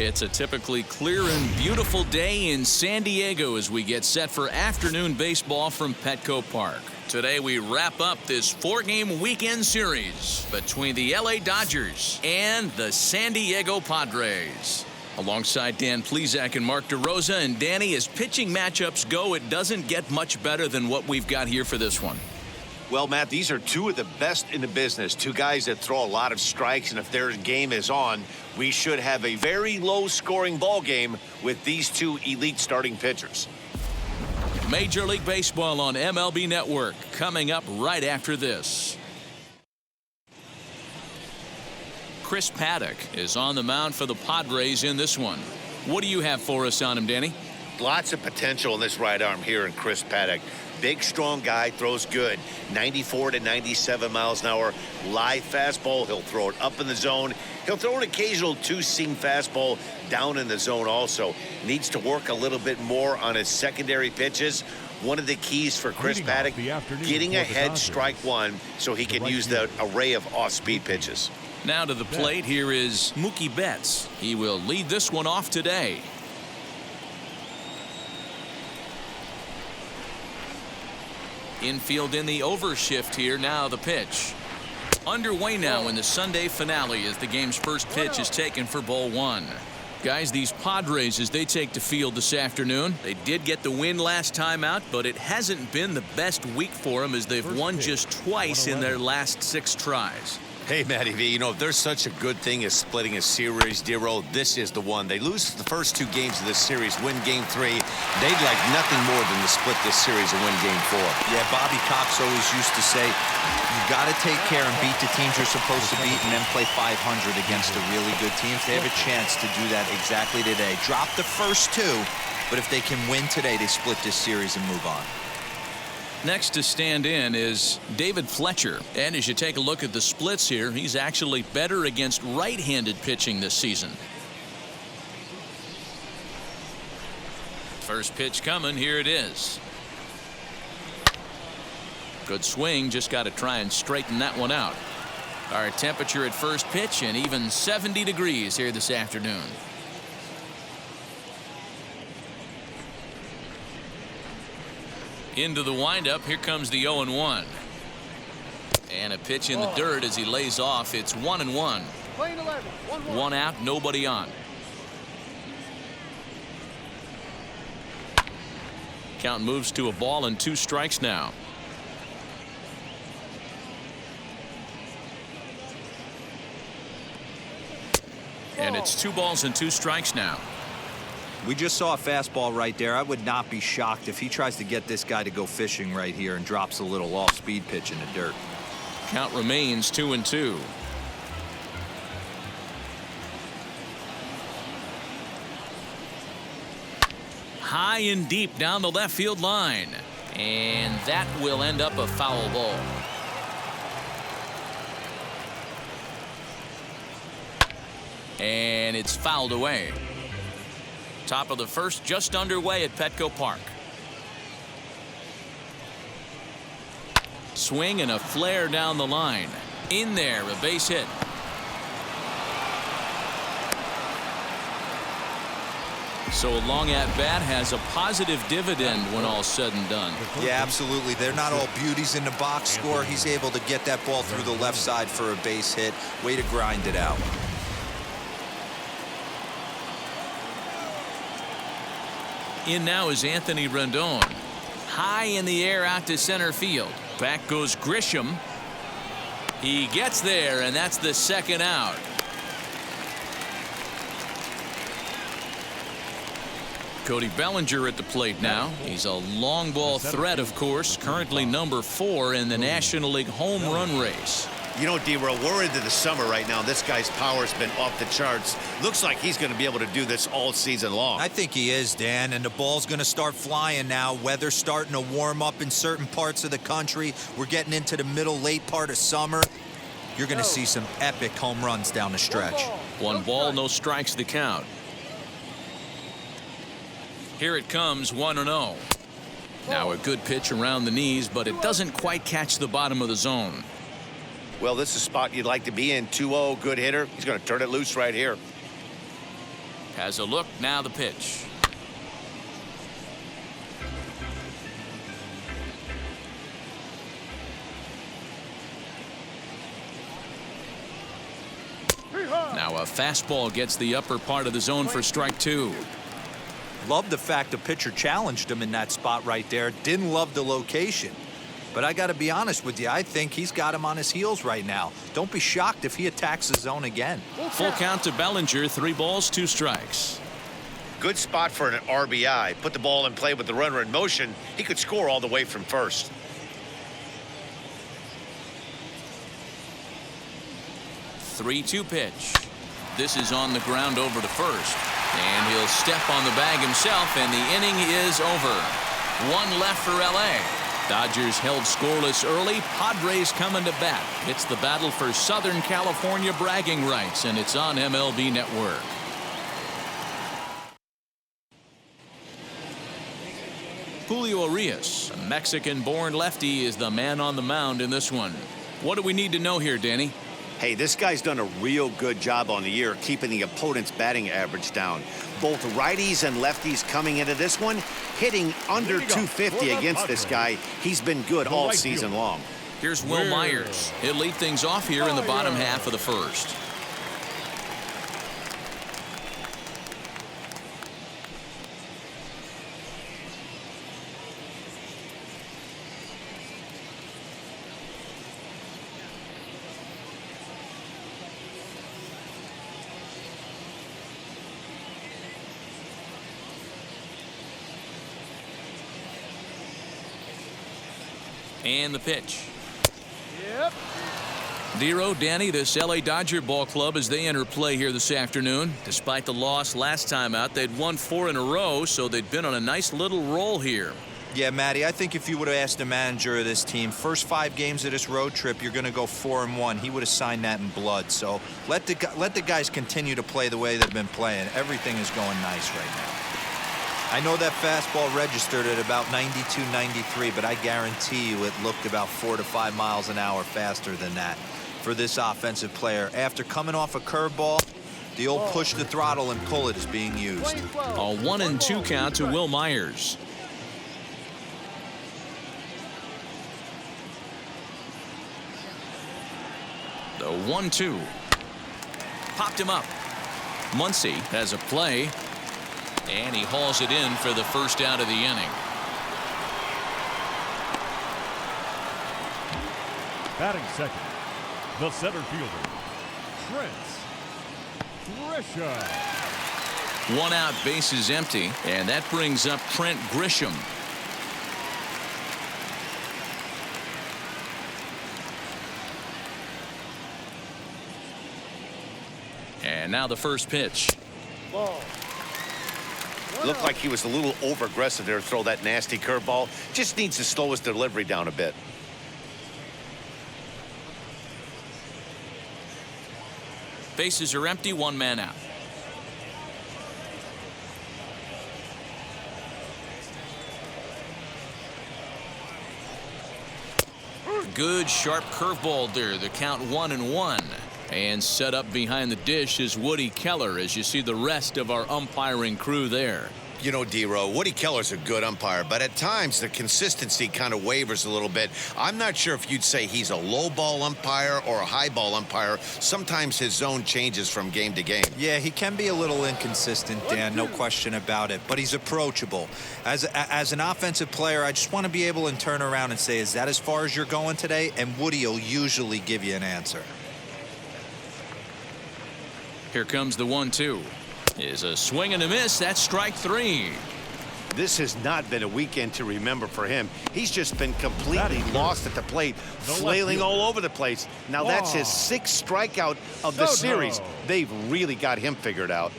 It's a typically clear and beautiful day in San Diego as we get set for afternoon baseball from Petco Park. Today we wrap up this 4-game weekend series between the LA Dodgers and the San Diego Padres. Alongside Dan Plesac and Mark DeRosa, and Danny, as pitching matchups go, it doesn't get much better than what we've got here for this one. Well, Matt, these are two of the best in the business. Two guys that throw a lot of strikes, and if their game is on, we should have a very low-scoring ball game with these two elite starting pitchers. Major League Baseball on MLB Network coming up right after this. Chris Paddock is on the mound for the Padres in this one. What do you have for us on him, Danny? Lots of potential in this right arm here in Chris Paddock. Big, strong guy, throws good. 94 to 97 miles an hour. Live fastball. He'll throw it up in the zone. He'll throw an occasional two-seam fastball down in the zone also. Needs to work a little bit more on his secondary pitches. One of the keys for Chris Paddock, getting ahead strike one so he can use the array of off-speed pitches. Now to the plate, here is Mookie Betts. He will lead this one off today. Infield in the overshift here. Now the pitch. Underway now in the Sunday finale as the game's first pitch is taken for ball one. Guys, these Padres, as they take the field this afternoon, they did get the win last time out, but it hasn't been the best week for them as they've won just twice in their last 6 tries. Hey, Matty V, you know, if there's such a good thing as splitting a series, Dero, this is the one. They lose the first 2 games of this series, win Game 3. They'd like nothing more than to split this series and win Game 4. Yeah, Bobby Cox always used to say, you got to take care and beat the teams you're supposed to beat and then play 500 against the really good teams. They have a chance to do that exactly today. Drop the first 2, but if they can win today, they split this series and move on. Next to stand in is David Fletcher. And as you take a look at the splits here, he's actually better against right-handed pitching this season. First pitch coming. Here it is. Good swing. Just got to try and straighten that one out. Our temperature at first pitch, and even 70 degrees here this afternoon. Into the windup. Here comes the 0-1. And a pitch in the dirt as he lays off. It's 1-1. One out, nobody on. Count moves to a ball and 2 strikes now. And it's 2 balls and 2 strikes now. We just saw a fastball right there. I would not be shocked if he tries to get this guy to go fishing right here and drops a little off-speed pitch in the dirt. Count remains 2-2. High and deep down the left field line. And that will end up a foul ball. And it's fouled away. Top of the first just underway at Petco Park. Swing and a flare down the line. In there, a base hit. So a long at bat has a positive dividend when all's said and done. Yeah, absolutely. They're not all beauties in the box score. He's able to get that ball through the left side for a base hit. Way to grind it out. In now is Anthony Rendon. High in the air out to center field. Back goes Grisham. He gets there, and that's the second out. Cody Bellinger at the plate now. He's a long ball threat, of course. Currently number 4 in the National League home run race. You know, D-Row, we're into the summer right now. This guy's power's been off the charts. Looks like he's going to be able to do this all season long. I think he is, Dan, and the ball's going to start flying now. Weather's starting to warm up in certain parts of the country. We're getting into the middle, late part of summer. You're going to see some epic home runs down the stretch. 1 ball, no strikes the count. Here it comes, 1-0. Now a good pitch around the knees, but it doesn't quite catch the bottom of the zone. Well, this is a spot you'd like to be in. 2-0, good hitter. He's going to turn it loose right here. has a look. Now the pitch. Now a fastball gets the upper part of the zone for strike two. Love the fact the pitcher challenged him in that spot right there. Didn't love the location. But I got to be honest with you, I think he's got him on his heels right now. Don't be shocked if he attacks the zone again. Full count to Bellinger, 3 balls, 2 strikes. Good spot for an RBI. Put the ball in play with the runner in motion. He could score all the way from first. Three-two pitch. This is on the ground over to first. And he'll step on the bag himself, and the inning is over. 1 left for L.A. Dodgers held scoreless early. Padres coming to bat. It's the battle for Southern California bragging rights, and it's on MLB Network. Julio Urias, a Mexican-born lefty, is the man on the mound in this one. What do we need to know here, Danny? Hey, this guy's done a real good job on the year keeping the opponent's batting average down. Both righties and lefties coming into this one, hitting under 250 against this guy. He's been good all season long. Here's Will Myers. He'll lead things off here in the bottom half of the first. And the pitch. Yep. Dero, Danny, this LA Dodger ball club as they enter play here this afternoon. Despite the loss last time out, they'd won 4 in a row, so they'd been on a nice little roll here. Yeah, Matty, I think if you would have asked the manager of this team, first 5 games of this road trip, you're going to go 4-1. He would have signed that in blood. So let the guys continue to play the way they've been playing. Everything is going nice right now. I know that fastball registered at about 92, 93, but I guarantee you it looked about 4 to 5 miles an hour faster than that for this offensive player. After coming off a curveball, the old push the throttle and pull it is being used. A 1-2 count to Will Myers. The 1-2. Popped him up. Muncy has a play. And he hauls it in for the first out of the inning. Batting second, the center fielder, Trent Grisham. 1 out, bases empty, and that brings up Trent Grisham. And now the first pitch. Ball. Looked like he was a little over-aggressive there to throw that nasty curveball. Just needs to slow his delivery down a bit. Bases are empty, 1 man out. Good sharp curveball there. The count 1-1. And set up behind the dish is Woody Keller as you see the rest of our umpiring crew there. You know, D-Row, Woody Keller's a good umpire, but at times the consistency kind of wavers a little bit. I'm not sure if you'd say he's a low ball umpire or a high ball umpire. Sometimes his zone changes from game to game. Yeah, he can be a little inconsistent, Dan, no question about it, but he's approachable. As an offensive player, I just want to be able to turn around and say, is that as far as you're going today? And Woody will usually give you an answer. Here comes the 1-2. Is a swing and a miss. That's strike 3. This has not been a weekend to remember for him. He's just been completely lost at the plate, flailing all over the place. Now that's his 6th strikeout of the series. They've really got him figured out.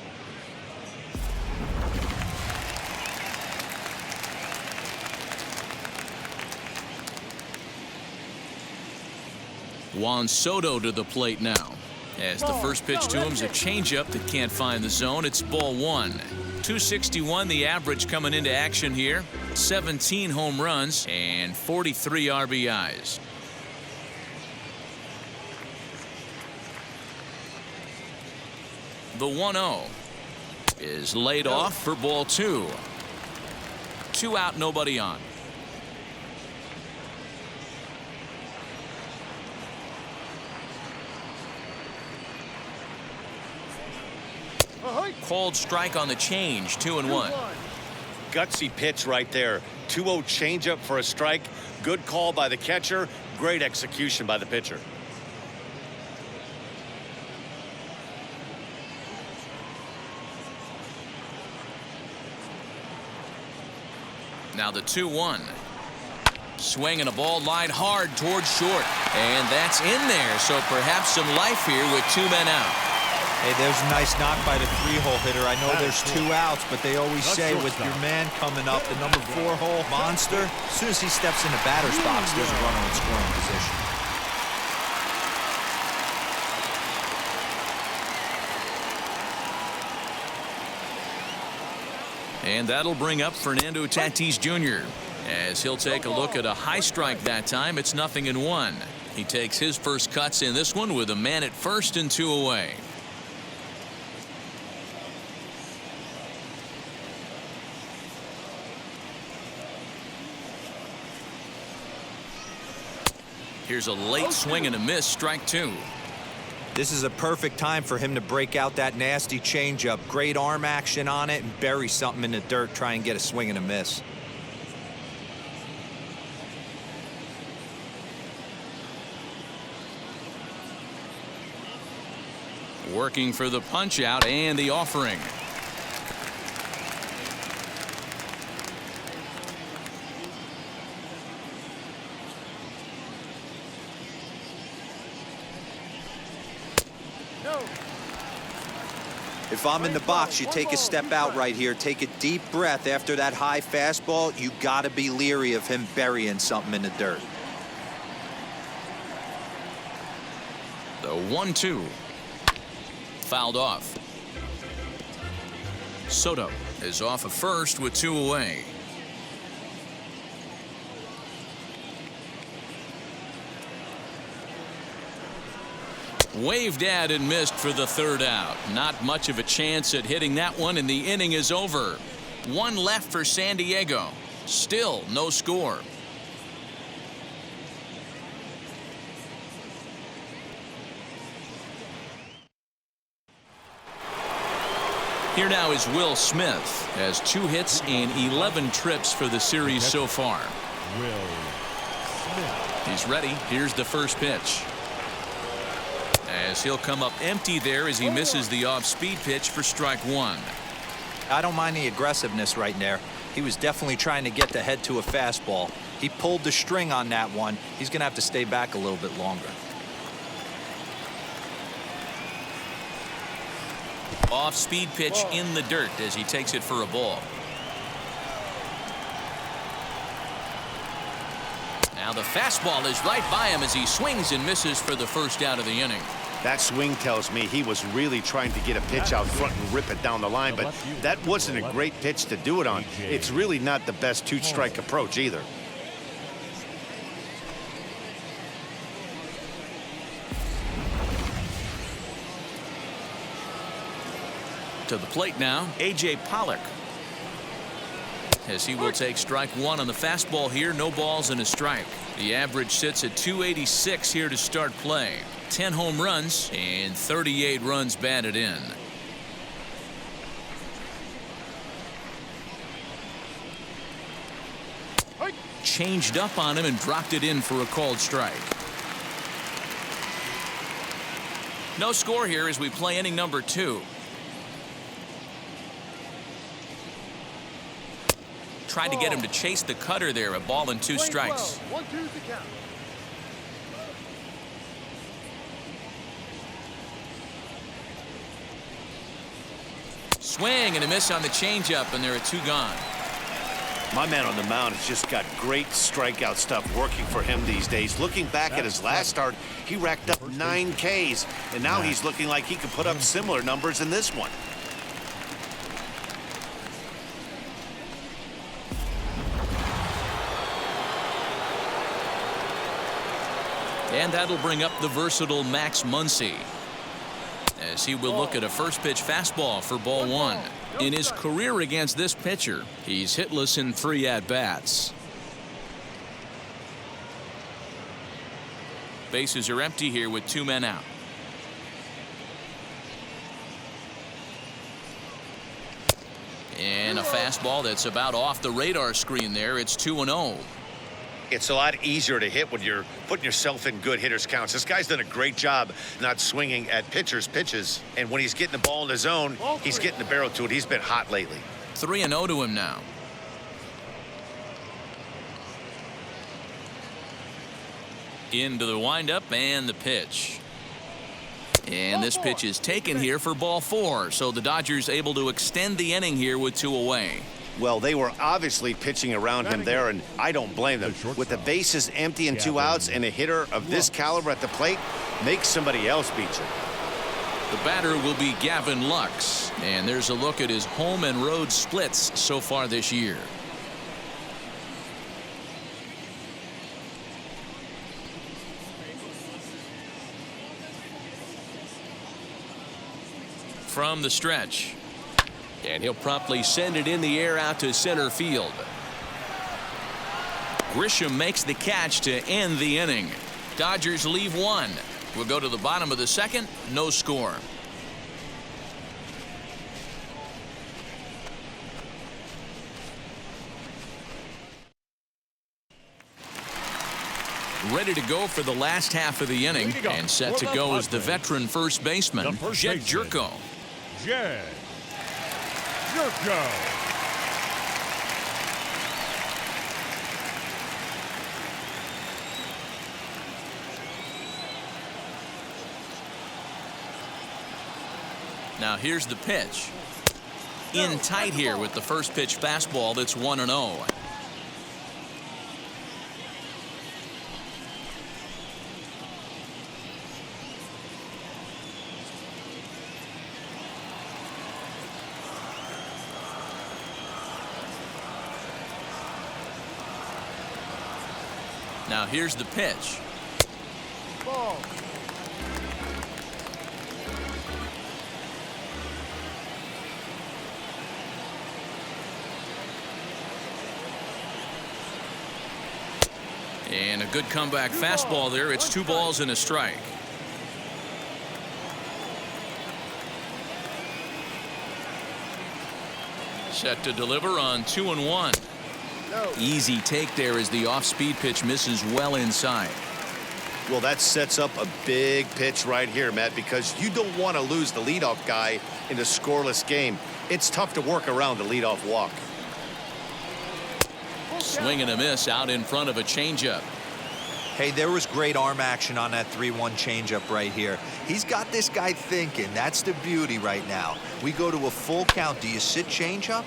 Juan Soto to the plate now. As the first pitch to him is a changeup that can't find the zone. It's ball 1. 261 the average coming into action here. 17 home runs and 43 RBIs. The 1-0. is laid off for ball 2. 2 out, nobody on. Called strike on the change. 2-1. Gutsy pitch right there. 2-0 changeup for a strike. Good call by the catcher. Great execution by the pitcher. Now the 2-1. Swing and a ball lined hard towards short. And that's in there. So perhaps some life here with 2 men out. Hey, there's a nice knock by the 3-hole hitter. I know there's 2 outs, but they always say with your man coming up, the number 4-hole monster, as soon as he steps in the batter's box, there's a runner in scoring position. And that'll bring up Fernando Tatis Jr. as he'll take a look at a high strike that time. It's 0-1. He takes his first cuts in this one with a man at first and 2 away. Here's a late swing and a miss, strike 2. This is a perfect time for him to break out that nasty changeup. Great arm action on it and bury something in the dirt, try and get a swing and a miss. Working for the punch out and the offering. If I'm in the box, you take a step out right here. Take a deep breath after that high fastball. You got to be leery of him burying something in the dirt. The 1-2. Fouled off. Soto is off of first with 2 away. Waved at and missed for the 3rd out. Not much of a chance at hitting that one, and the inning is over. 1 left for San Diego. Still no score. Here now is Will Smith. Has 2 hits and 11 trips for the series so far. Will Smith. He's ready. Here's the first pitch. As he'll come up empty there as he misses the off-speed pitch for strike 1. I don't mind the aggressiveness right there. He was definitely trying to get the head to a fastball. He pulled the string on that one. He's going to have to stay back a little bit longer. Off-speed pitch in the dirt as he takes it for a ball. Now the fastball is right by him as he swings and misses for the first out of the inning. That swing tells me he was really trying to get a pitch out front and rip it down the line, but that wasn't a great pitch to do it on. It's really not the best 2-strike approach either. To the plate now, A.J. Pollock. As he will take strike 1 on the fastball here. No balls and a strike. The average sits at 286 here to start play. 10 home runs and 38 runs batted in. Changed up on him and dropped it in for a called strike. No score here as we play inning number 2. Tried to get him to chase the cutter there. A ball and 2 strikes. 1-2's the count. Swing and a miss on the changeup, and there are 2 gone. My man on the mound has just got great strikeout stuff working for him these days. Looking back at his last start, he racked up 9 Ks, and now he's looking like he could put up similar numbers in this one. And that'll bring up the versatile Max Muncy as he will look at a first pitch fastball for ball 1. In his career against this pitcher, he's hitless in 3 at-bats. Bases are empty here with 2 men out. And a fastball that's about off the radar screen there. It's 2-0. It's a lot easier to hit when you're putting yourself in good hitters counts. This guy's done a great job not swinging at pitchers' pitches. And when he's getting the ball in the zone, he's getting the barrel to it. He's been hot lately. 3-0 to him now. Into the windup and the pitch. And this pitch is taken here for ball 4. So the Dodgers able to extend the inning here with 2 away. Well, they were obviously pitching around him there, and I don't blame them. With the bases empty and 2 outs and a hitter of this caliber at the plate, make somebody else beat you. The batter will be Gavin Lux. And there's a look at his home and road splits so far this year. From the stretch. And he'll promptly send it in the air out to center field. Grisham makes the catch to end the inning. Dodgers leave 1. We'll go to the bottom of the 2nd. No score. Ready to go for the last half of the inning. And set to go is the veteran first baseman, Jed Jerko. Jed Jerko. Now here's the pitch. In tight here with the first pitch fastball that's 1-0. Now here's the pitch. Ball. And a good comeback fastball there. It's 2 balls and a strike. Set to deliver on 2-1. Easy take there as the off-speed pitch misses well inside. Well, that sets up a big pitch right here, Matt, because you don't want to lose the leadoff guy in a scoreless game. It's tough to work around the leadoff walk. Swing and a miss out in front of a changeup. Hey, there was great arm action on that 3-1 changeup right here. He's got this guy thinking. That's the beauty right now. We go to a full count. Do you sit changeup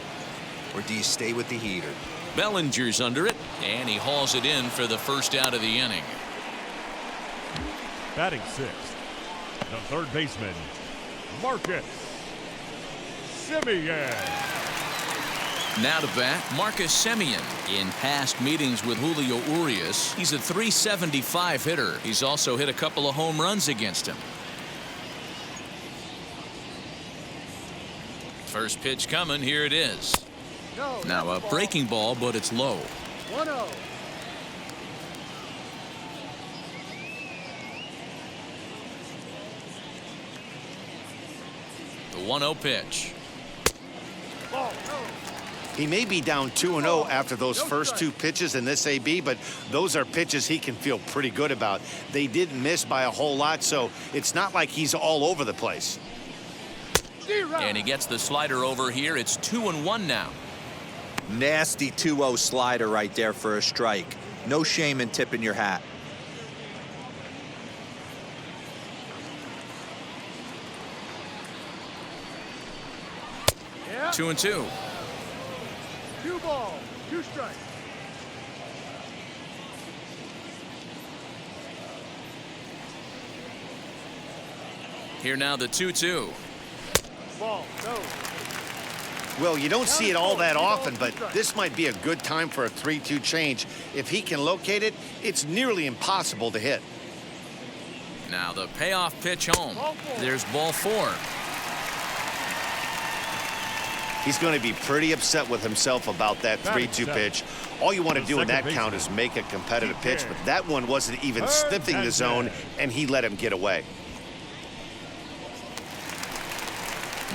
or do you stay with the heater? Bellinger's under it, and he hauls it in for the first out of the inning. Batting 6th, the third baseman, Marcus Semien. Now to bat, Marcus Semien. In past meetings with Julio Urias, he's a .375 hitter. He's also hit a couple of home runs against him. First pitch coming. Here it is. Now a breaking ball, but it's low. 1-0. The 1-0 pitch. He may be down 2-0 after those first 2 pitches in this AB, but those are pitches he can feel pretty good about. They didn't miss by a whole lot, so it's not like he's all over the place. And he gets the slider over here. It's 2-1 now. Nasty 2-0 slider right there for a strike. No shame in tipping your hat. Yeah. 2-2. 2 balls, 2 strikes. Here now the 2-2. Ball, no. Well, you don't see it all that often, but this might be a good time for a 3-2 change. If he can locate it, it's nearly impossible to hit. Now the payoff pitch home. There's ball 4. He's going to be pretty upset with himself about that 3-2 pitch. All you want to do in that count is make a competitive pitch, but that one wasn't even sniffing the zone, and he let him get away.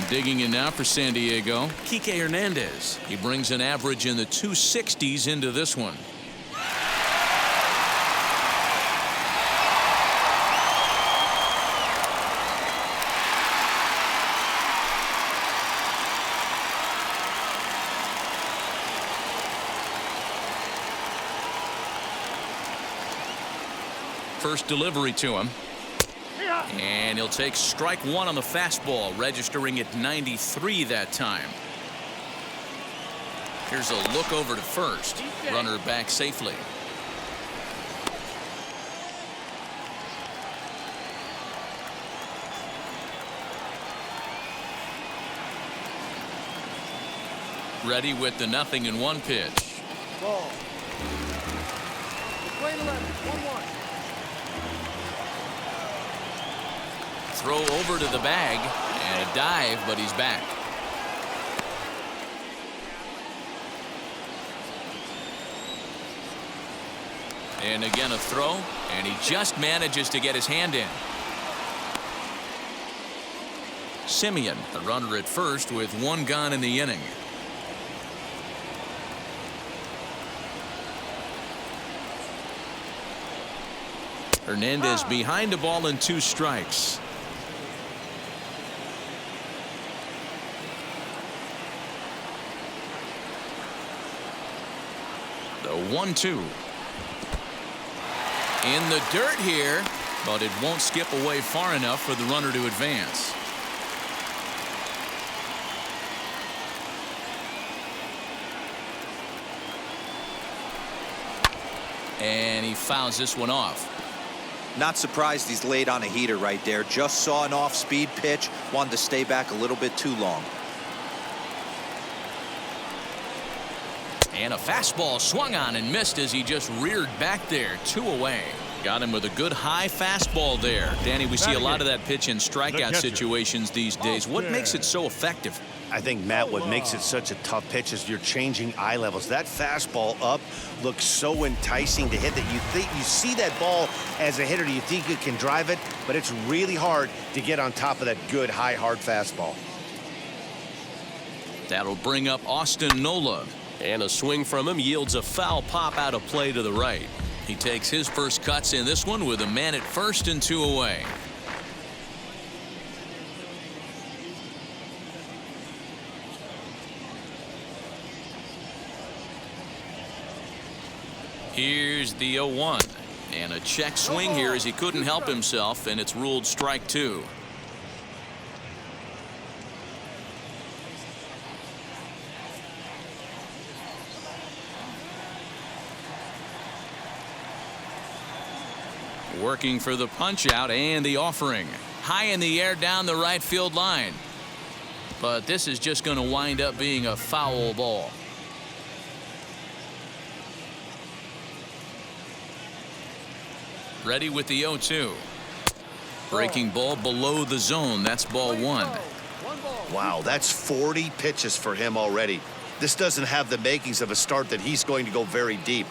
Digging in now for San Diego, Kike Hernandez. He brings an average in the 260s into this one. First delivery to him. And he'll take strike one on the fastball, registering at 93 that time. Here's a look over to first. Runner back safely. Ready with the 0-1 pitch. Ball. Play 11, 1-1. Throw over to the bag and a dive, but he's back. And again a throw, and he just manages to get his hand in. Simeon, the runner at first with one gone in the inning. Hernandez behind the ball and 2 strikes. The 1-2. In the dirt here, but it won't skip away far enough for the runner to advance. And he fouls this one off. Not surprised he's laid on a heater right there. Just saw an off-speed pitch. Wanted to stay back a little bit too long. And a fastball swung on and missed as he just reared back there. 2 away. Got him with a good high fastball there. Danny, we see a lot of that pitch in strikeout situations these days. What makes it so effective? I think, Matt, what makes it such a tough pitch is you're changing eye levels. That fastball up looks so enticing to hit that you see that ball as a hitter, you think you can drive it, but it's really hard to get on top of that good high hard fastball. That'll bring up Austin Nola, and a swing from him yields a foul pop out of play to the right. He takes his first cuts in this one with a man at first and 2 away. Here's the 0-1, and a check swing here as he couldn't help himself, and it's ruled strike 2. Working for the punch out and the offering. High in the air down the right field line. But this is just going to wind up being a foul ball. Ready with the 0-2. Breaking ball below the zone. That's ball 1. Wow, that's 40 pitches for him already. This doesn't have the makings of a start that he's going to go very deep.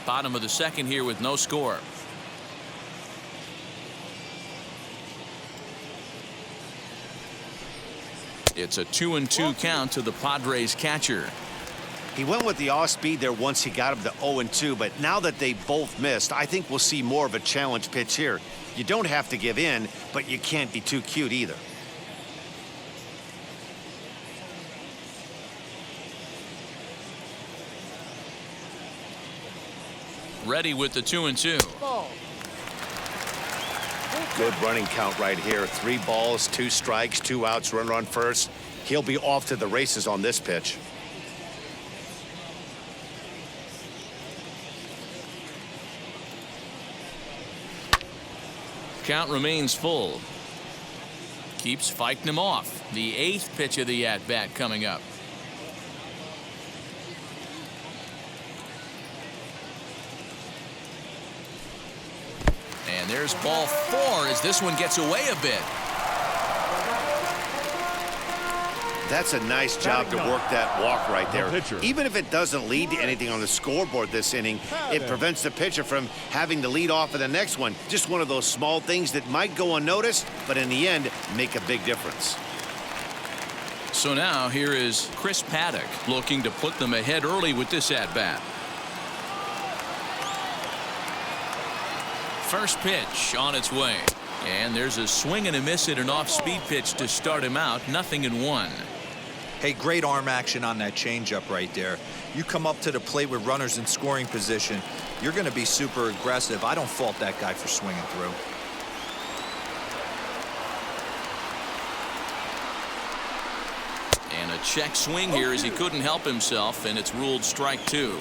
Bottom of the second here with no score. It's a 2-2 count to the Padres catcher. He went with the off speed there once he got him to 0-2, but now that they both missed, I think we'll see more of a challenge pitch here. You don't have to give in, but you can't be too cute either. Ready with the 2-2. Good running count right here. 3 balls, 2 strikes, 2 outs, runner on first. He'll be off to the races on this pitch. Count remains full. Keeps fighting him off. The 8th pitch of the at-bat coming up. And there's ball 4 as this one gets away a bit. That's a nice job to work that walk right there. Pitcher. Even if it doesn't lead to anything on the scoreboard this inning, it prevents the pitcher from having to lead off of the next one. Just one of those small things that might go unnoticed, but in the end, make a big difference. So now here is Chris Paddock looking to put them ahead early with this at-bat. First pitch on its way. And there's a swing and a miss at an off-speed pitch to start him out. 0-1. Hey, great arm action on that changeup right there. You come up to the plate with runners in scoring position, you're going to be super aggressive. I don't fault that guy for swinging through. And a check swing here as he couldn't help himself, and it's ruled strike 2.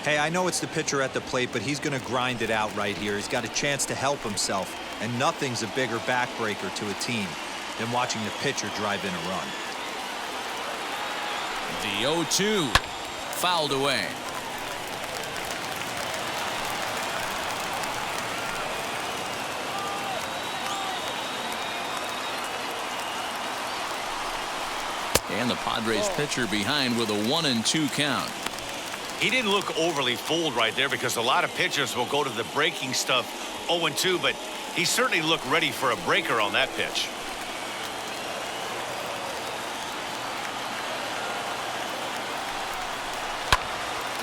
Hey, I know it's the pitcher at the plate, but he's going to grind it out right here. He's got a chance to help himself, and nothing's a bigger backbreaker to a team than watching the pitcher drive in a run. The 0-2 fouled away. And the Padres pitcher behind with a 1-2 count. He didn't look overly fooled right there because a lot of pitchers will go to the breaking stuff 0-2, but he certainly looked ready for a breaker on that pitch.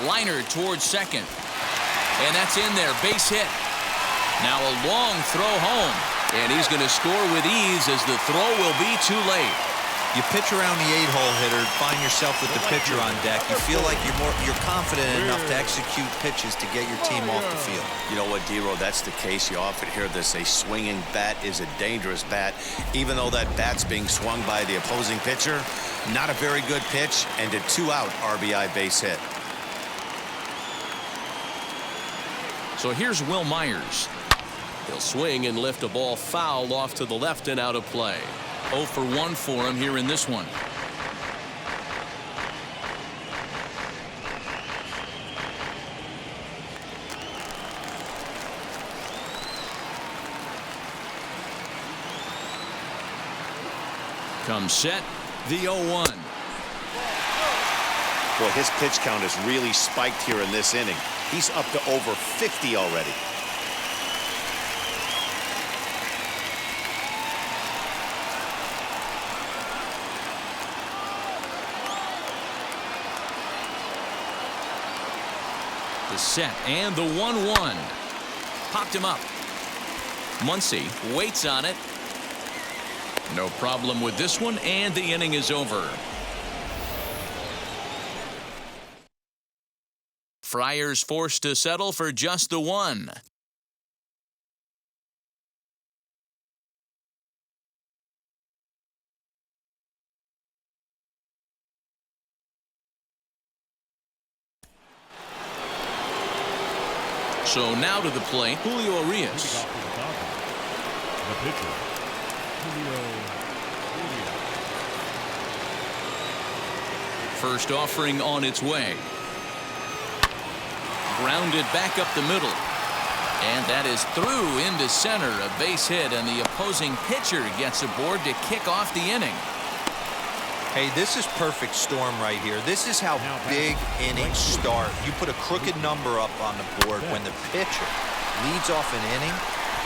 Liner towards second. And that's in there. Base hit. Now a long throw home. And he's going to score with ease as the throw will be too late. You pitch around the 8-hole hitter, find yourself with the pitcher on deck. You feel like you're confident enough to execute pitches to get your team off the field. You know what, D-Row, that's the case. You often hear this, a swinging bat is a dangerous bat. Even though that bat's being swung by the opposing pitcher, not a very good pitch, and a 2-out RBI base hit. So here's Will Myers. He'll swing and lift a ball foul off to the left and out of play. 0 for 1 for him here in this one. Comes set, the 0-1. Boy, his pitch count has really spiked here in this inning. He's up to over 50 already. The set and the 1-1. Popped him up. Muncy waits on it. No problem with this one, and the inning is over. Friars forced to settle for just the 1. So now to the plate, Julio Urias. The pitcher, Julio Urias. First offering on its way. Grounded back up the middle. And that is through into center. A base hit, and the opposing pitcher gets aboard to kick off the inning. Hey, this is perfect storm right here. This is how big innings start. You put a crooked number up on the board when the pitcher leads off an inning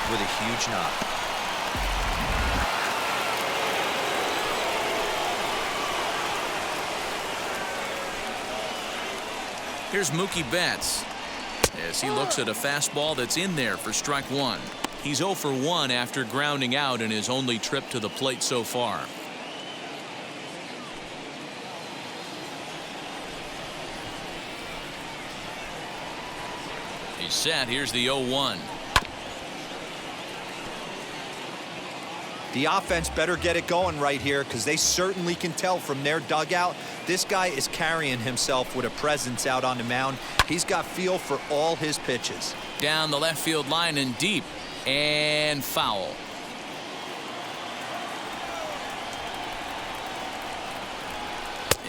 with a huge knock. Here's Mookie Betts as he looks at a fastball that's in there for strike 1. He's 0 for 1 after grounding out in his only trip to the plate so far. He's set. Here's the 0-1. The offense better get it going right here because they certainly can tell from their dugout this guy is carrying himself with a presence out on the mound. He's got feel for all his pitches. Down the left field line and deep, and foul.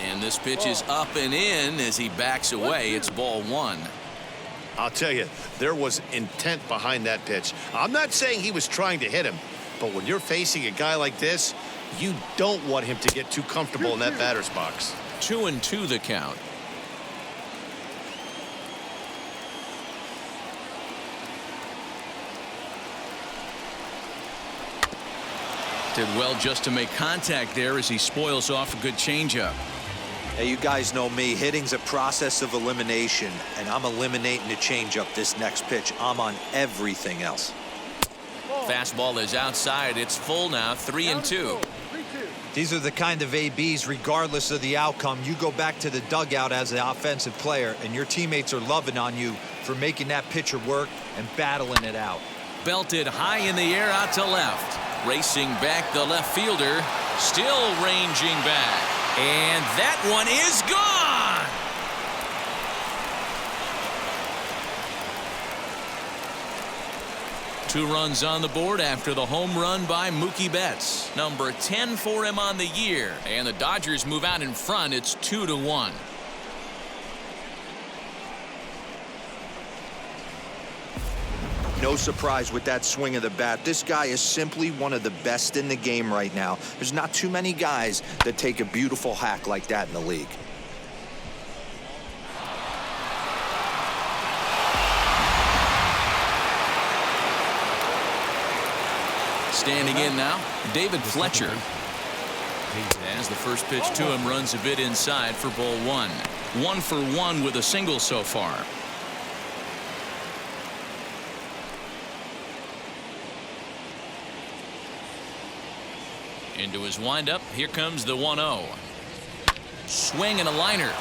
And this pitch is up and in as he backs away. It's ball 1. I'll tell you, there was intent behind that pitch. I'm not saying he was trying to hit him, but when you're facing a guy like this, You don't want him to get too comfortable in that batter's box. 2-2 the count. Did well just to make contact there as he spoils off a good changeup. Hey, you guys know me. Hitting's a process of elimination, and I'm eliminating the changeup this next pitch. I'm on everything else. Fastball is outside. It's full now. 3-2. These are the kind of ABs, regardless of the outcome, you go back to the dugout as the offensive player, and your teammates are loving on you for making that pitcher work and battling it out. Belted high in the air out to left. Racing back the left fielder. Still ranging back. And that one is gone. Two runs on the board after the home run by Mookie Betts. Number 10 for him on the year. And the Dodgers move out in front. It's 2-1. No surprise with that swing of the bat. This guy is simply one of the best in the game right now. There's not too many guys that take a beautiful hack like that in the league. Standing in now, David Fletcher. As the first pitch to him runs a bit inside for ball one. 1 for 1 with a single so far. Into his windup. Here comes the 1-0. Swing and a liner.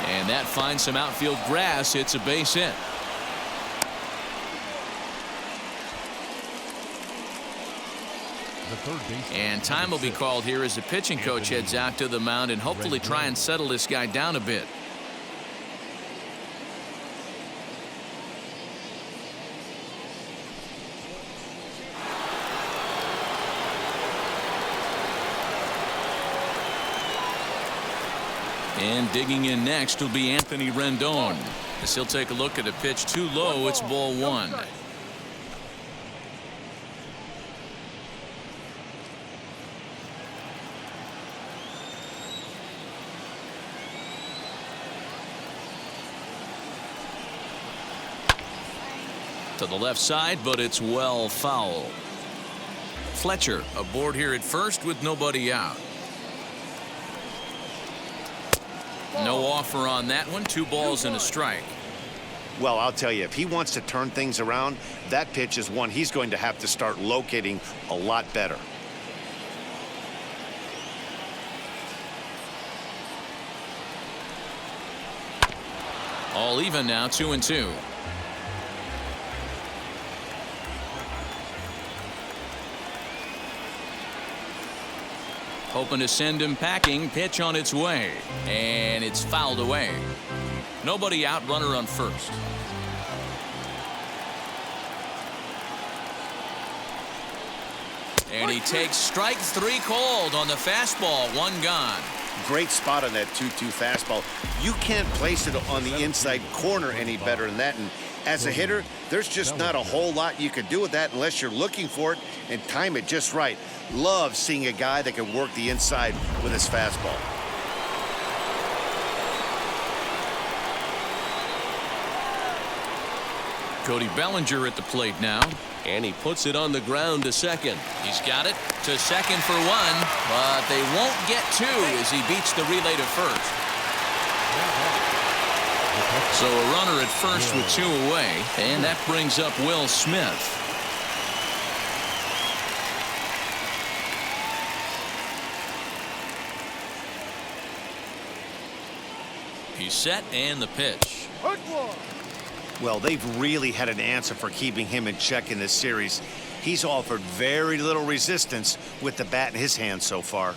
And that finds some outfield grass. It's a base hit. And time will be called here as the pitching coach heads out to the mound and hopefully try and settle this guy down a bit. And digging in next will be Anthony Rendon. As he'll take a look at a pitch too low. It's ball one. To the left side, but it's well foul. Fletcher aboard here at first with nobody out. No offer on that one. 2 balls and a strike. Well, I'll tell you, if he wants to turn things around, that pitch is one he's going to have to start locating a lot better. All even now, 2-2. Hoping to send him packing. Pitch on its way. And it's fouled away. Nobody out. Runner on first. And he takes strike 3 called on the fastball. 1 gone. Great spot on that 2-2 fastball. You can't place it on the inside corner any better than that. And as a hitter, there's just not a whole lot you can do with that unless you're looking for it and time it just right. Love seeing a guy that can work the inside with his fastball. Cody Bellinger at the plate now. And he puts it on the ground to second. He's got it to second for 1, but they won't get 2 as he beats the relay to first. So a runner at first with 2 away, and that brings up Will Smith. He's set, and the pitch. Well, they've really had an answer for keeping him in check in this series. He's offered very little resistance with the bat in his hand so far.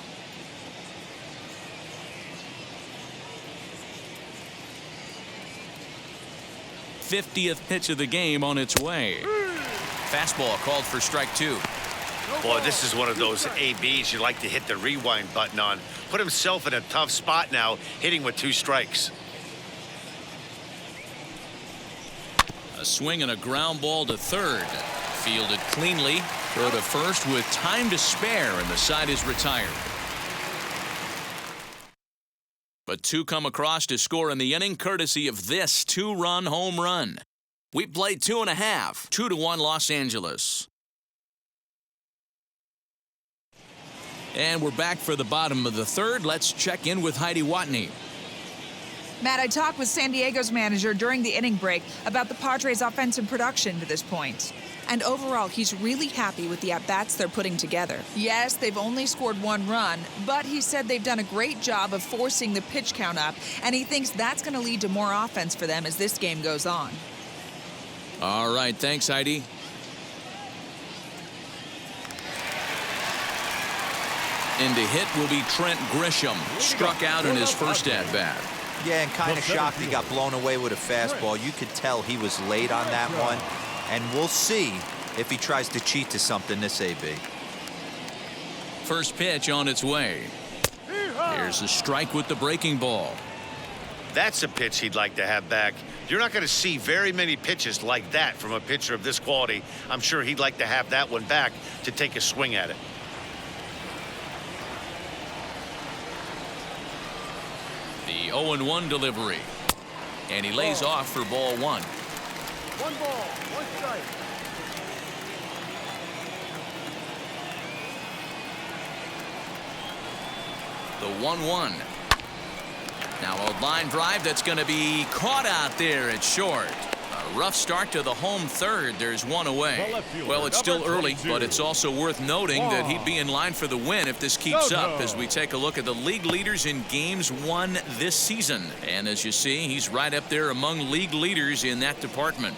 '50th pitch of the game on its way. Fastball called for strike 2. Boy, this is one of those ABs you like to hit the rewind button on. Put himself in a tough spot now, hitting with 2 strikes. A swing and a ground ball to third. Fielded cleanly. Throw to first with time to spare, and the side is retired. But two come across to score in the inning, courtesy of this two-run home run. We played 2.5, 2-1 Los Angeles. And we're back for the bottom of the third. Let's check in with Heidi Watney. Matt, I talked with San Diego's manager during the inning break about the Padres' offensive production to this point. And overall, he's really happy with the at-bats they're putting together. Yes, they've only scored one run, but he said they've done a great job of forcing the pitch count up, and he thinks that's going to lead to more offense for them as this game goes on. All right, thanks, Heidi. In to hit will be Trent Grisham. Struck out in his first at-bat. Yeah, and kind of shocked he got blown away with a fastball. You could tell he was late on that one. And we'll see if he tries to cheat to something this AB. First pitch on its way. Here's a strike with the breaking ball. That's a pitch he'd like to have back. You're not going to see very many pitches like that from a pitcher of this quality. I'm sure he'd like to have that one back to take a swing at it. The 0-1 delivery. And he lays off for ball one. 1 ball, 1 strike. The 1-1. Now a line drive that's going to be caught out there at short. A rough start to the home third. There's one away. Well, it's still early, but it's also worth noting that he'd be in line for the win if this keeps up as we take a look at the league leaders in games won this season. And as you see, he's right up there among league leaders in that department.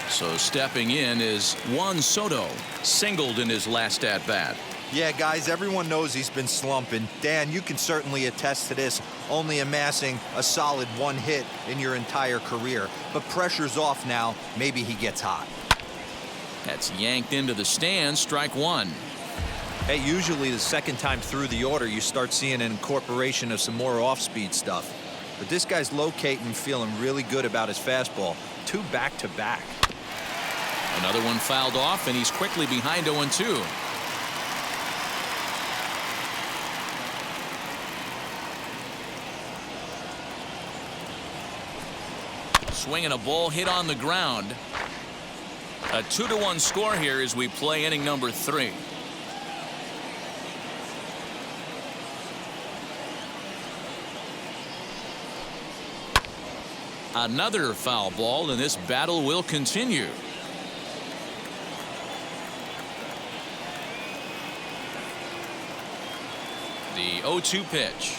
So stepping in is Juan Soto, singled in his last at-bat. Yeah, guys, everyone knows he's been slumping. Dan, you can certainly attest to this, only amassing a solid 1 hit in your entire career. But pressure's off now. Maybe he gets hot. That's yanked into the stands, strike one. Hey, usually the second time through the order, you start seeing an incorporation of some more off-speed stuff. But this guy's locating and feeling really good about his fastball. 2 back-to-back. Another one fouled off, and he's quickly behind 0-2. Swinging a ball hit on the ground. A 2-1 score here as we play inning number 3. Another foul ball, and this battle will continue. The 0-2 pitch.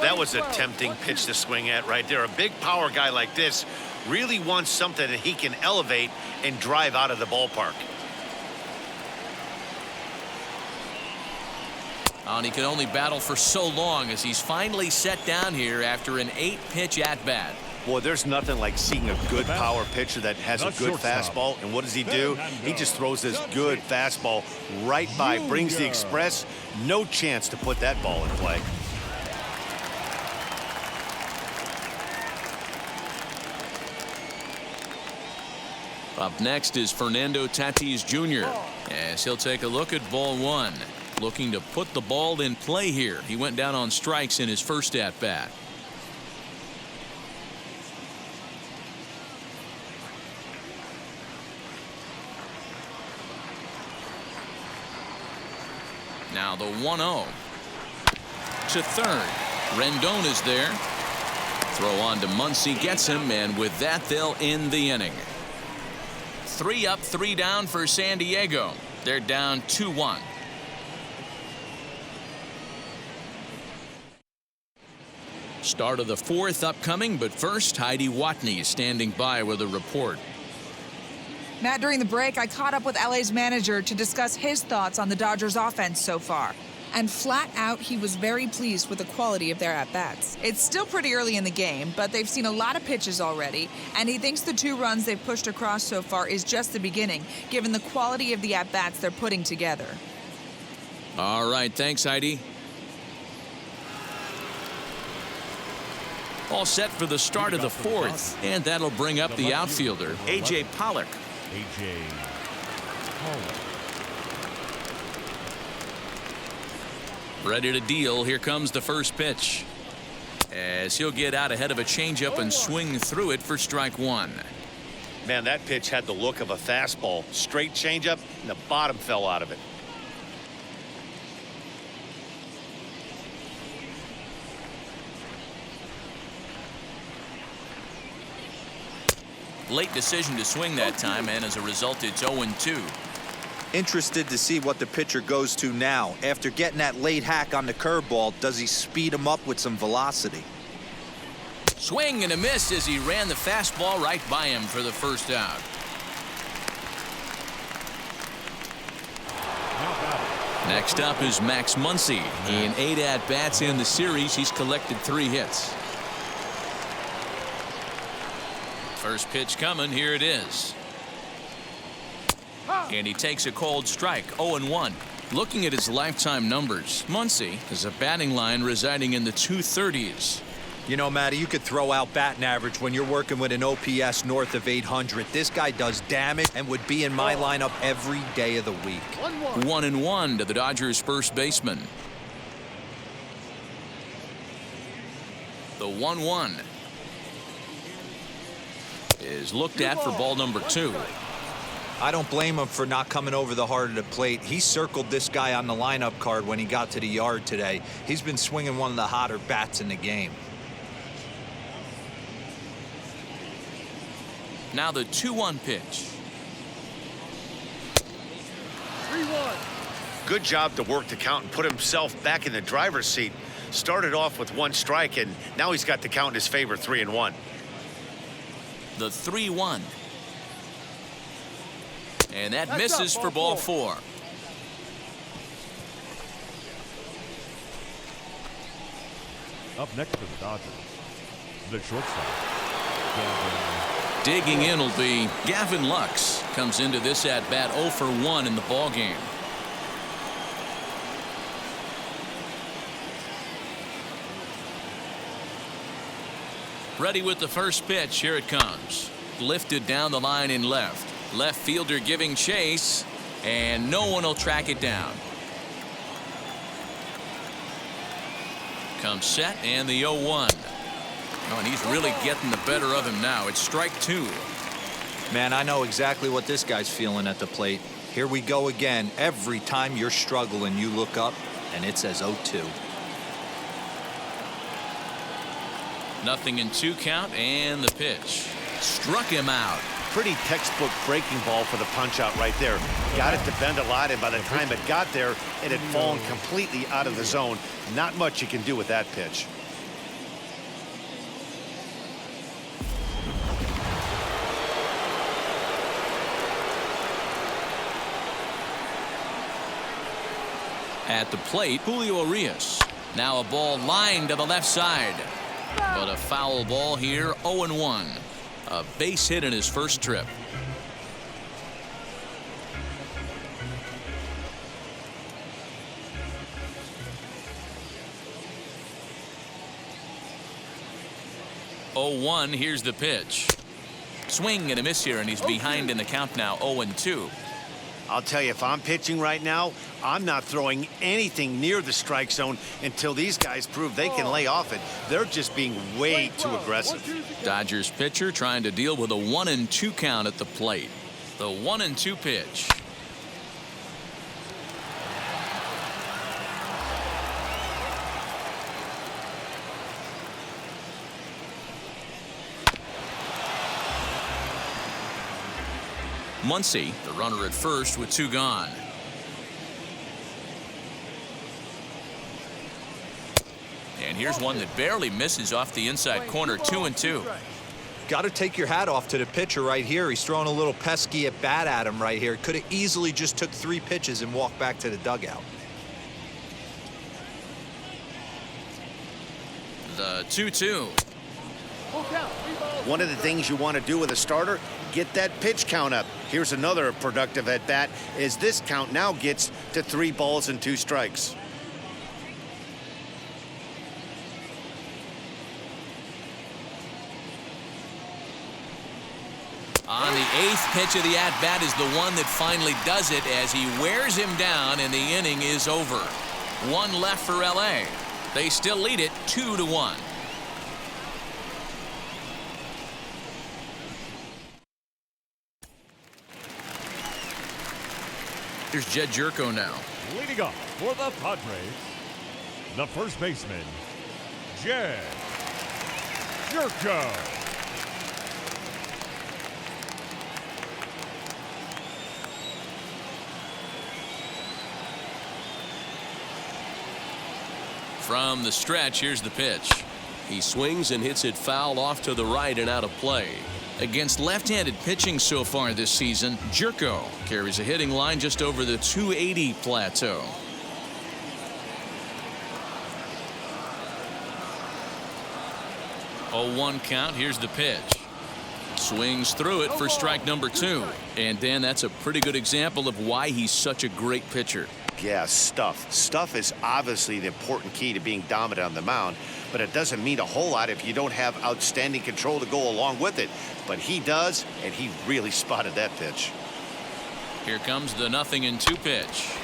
That was a tempting pitch to swing at right there. A big power guy like this really wants something that he can elevate and drive out of the ballpark. And he can only battle for so long as he's finally set down here after an 8-pitch at-bat. Boy, there's nothing like seeing a good power pitcher that has a good fastball. And what does he do? He just throws this good fastball right by, brings the express. No chance to put that ball in play. Up next is Fernando Tatis Jr. as he'll take a look at ball one. Looking to put the ball in play here. He went down on strikes in his first at-bat. Now the 1-0 to third. Rendon is there. Throw on to Muncy, gets him, and with that they'll end the inning. 3 up, 3 down for San Diego. They're down 2-1. Start of the 4th upcoming, but first Heidi Watney is standing by with a report. Matt, during the break, I caught up with LA's manager to discuss his thoughts on the Dodgers' offense so far. And flat out, he was very pleased with the quality of their at-bats. It's still pretty early in the game, but they've seen a lot of pitches already, and he thinks the 2 runs they've pushed across so far is just the beginning, given the quality of the at-bats they're putting together. All right, thanks, Heidi. All set for the start of the 4th, and that'll bring up the outfielder, A.J. Pollock. A.J. Pollock. Ready to deal. Here comes the first pitch. As he'll get out ahead of a changeup and swing through it for strike 1. Man, that pitch had the look of a fastball. Straight changeup, and the bottom fell out of it. Late decision to swing that time, and as a result, it's 0-2. Interested to see what the pitcher goes to now. After getting that late hack on the curveball, does he speed him up with some velocity? Swing and a miss as he ran the fastball right by him for the first out. Next up is Max Muncy. In 8 at-bats in the series, he's collected 3 hits. First pitch coming. Here it is. And he takes a cold strike, 0-1. Looking at his lifetime numbers, Muncy has a batting line residing in the 230s. You know, Matty, you could throw out batting average when you're working with an OPS north of 800. This guy does damage and would be in my lineup every day of the week. 1-1 to the Dodgers' first baseman. The 1-1 is looked at for ball number 2. I don't blame him for not coming over the heart of the plate. He circled this guy on the lineup card when he got to the yard today. He's been swinging one of the hotter bats in the game. Now the 2-1 pitch. 3-1. Good job to work the count and put himself back in the driver's seat. Started off with 1 strike, and now he's got the count in his favor, 3-1. The 3-1. And that misses for ball 4. Up next for the Dodgers, the shortstop, Digging in will be Gavin Lux. Comes into this at bat 0 for 1 in the ball game. Ready with the first pitch. Here it comes. Lifted down the line in left. Left fielder giving chase, and no one will track it down. Comes set, and the 0-1. Oh, and he's really getting the better of him now. It's strike 2. Man, I know exactly what this guy's feeling at the plate. Here we go again. Every time you're struggling, you look up, and it says 0-2. Nothing in 2 count, and the pitch. Struck him out. Pretty textbook breaking ball for the punch out right there. Got it to bend a lot, and by the time it got there, it had fallen completely out of the zone. Not much you can do with that pitch. At the plate, Julio Urias. Now a ball lined to the left side. But a foul ball here, 0-1. A base hit in his first trip. Here's the pitch. Swing and a miss here, and he's behind in the count now, 0-2. I'll tell you, if I'm pitching right now, I'm not throwing anything near the strike zone until these guys prove they can lay off it. They're just being way too aggressive. Dodgers pitcher trying to deal with a 1-2 count at the plate. The 1-2 pitch. Muncy, the runner at first with 2 gone. And here's one that barely misses off the inside corner, 2-2. Got to take your hat off to the pitcher right here. He's throwing a little pesky at bat at him right here. Could have easily just took 3 pitches and walked back to the dugout. The 2-2. One of the things you want to do with a starter, get that pitch count up. Here's another productive at bat as this count now gets to 3 balls and 2 strikes. On the 8th pitch of the at-bat is the one that finally does it as he wears him down and the inning is over. 1 left for LA. They still lead it 2-1. Here's Jed Jerko now. Leading off for the Padres, the first baseman, Jed Jerko. From the stretch, here's the pitch. He swings and hits it foul off to the right and out of play. Against left-handed pitching so far this season, Jerko carries a hitting line just over the 280 plateau. Oh, 1 count. Here's the pitch. Swings through it for strike number 2. And Dan, that's a pretty good example of why he's such a great pitcher. Yeah, stuff. Stuff is obviously the important key to being dominant on the mound, but it doesn't mean a whole lot if you don't have outstanding control to go along with it. But he does, and he really spotted that pitch. Here comes the 0-2 pitch.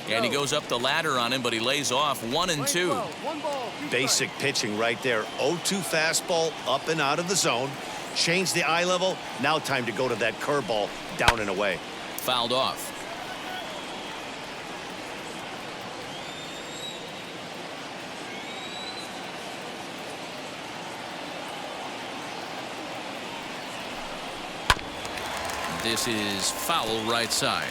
And he goes up the ladder on him, but he lays off 1-2. Basic pitching right there. 0-2 fastball up and out of the zone. Change the eye level. Now time to go to that curveball down and away. Fouled off. This is foul right side.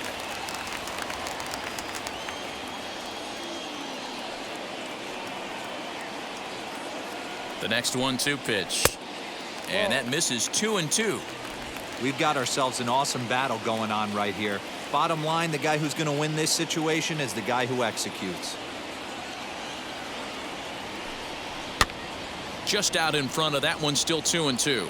The next 1-2 pitch. And that misses 2-2. We've got ourselves an awesome battle going on right here. Bottom line, the guy who's going to win this situation is the guy who executes. Just out in front of that one, still 2-2.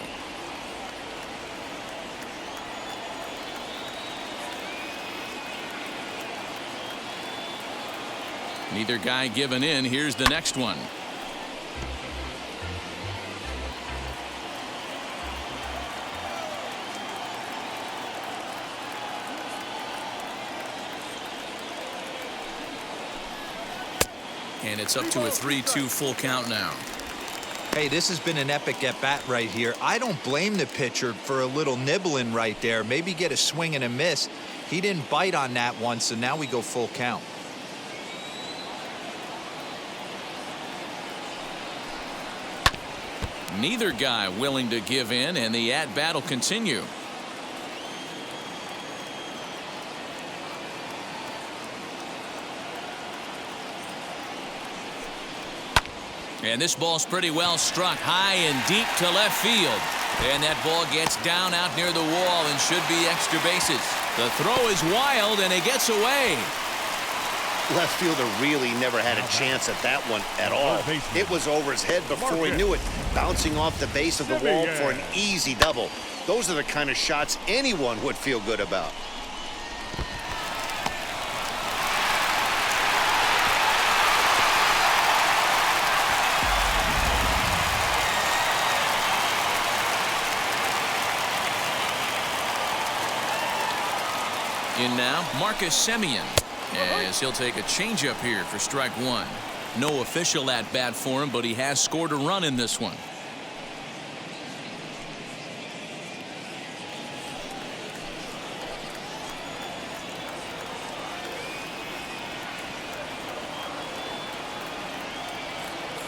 Neither guy giving in. Here's the next one. And it's up to a 3-2 full count now. Hey, this has been an epic at-bat right here. I don't blame the pitcher for a little nibbling right there. Maybe get a swing and a miss. He didn't bite on that one, so now we go full count. Neither guy willing to give in, and the at-bat will continue. And this ball's pretty well struck high and deep to left field. And that ball gets down out near the wall and should be extra bases. The throw is wild and it gets away. Left fielder really never had a chance at that one at all. It was over his head before he knew it, bouncing off the base of the wall for an easy double. Those are the kind of shots anyone would feel good about. In now, Marcus Semien, as he'll take a changeup here for strike 1. No official at-bat for him, but he has scored a run in this one.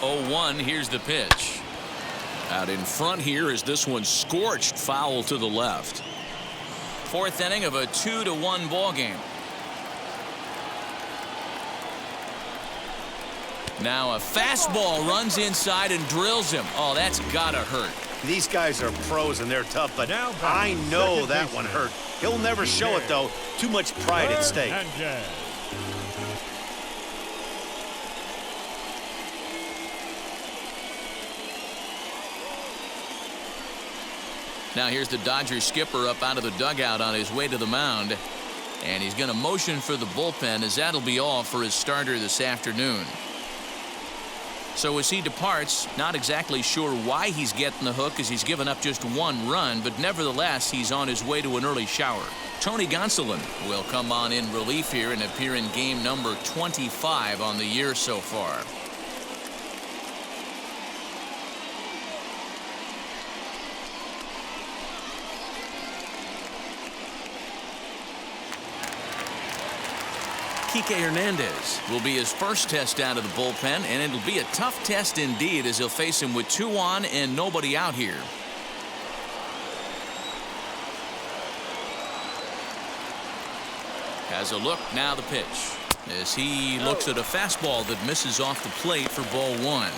Oh, 1, here's the pitch. Out in front here is this one scorched foul to the left. fourth inning of a 2-1 ball game. Now a fastball runs inside and drills him. Oh, that's gotta hurt. These guys are pros and they're tough, but Now I know second that baseman. one hurt. He'll never show it, though. Too much pride at stake. Hernandez. Now here's the Dodgers skipper up out of the dugout on his way to the mound. And he's going to motion for the bullpen, as that'll be all for his starter this afternoon. So as he departs, not exactly sure why he's getting the hook, as he's given up just one run, but nevertheless he's on his way to an early shower. Tony Gonsolin will come on in relief here and appear in game number 25 on the year so far. Kike Hernandez will be his first test out of the bullpen, and it'll be a tough test indeed, as he'll face him with 2 on and nobody out here. Has a look, now the pitch, as he looks at a fastball that misses off the plate for ball 1.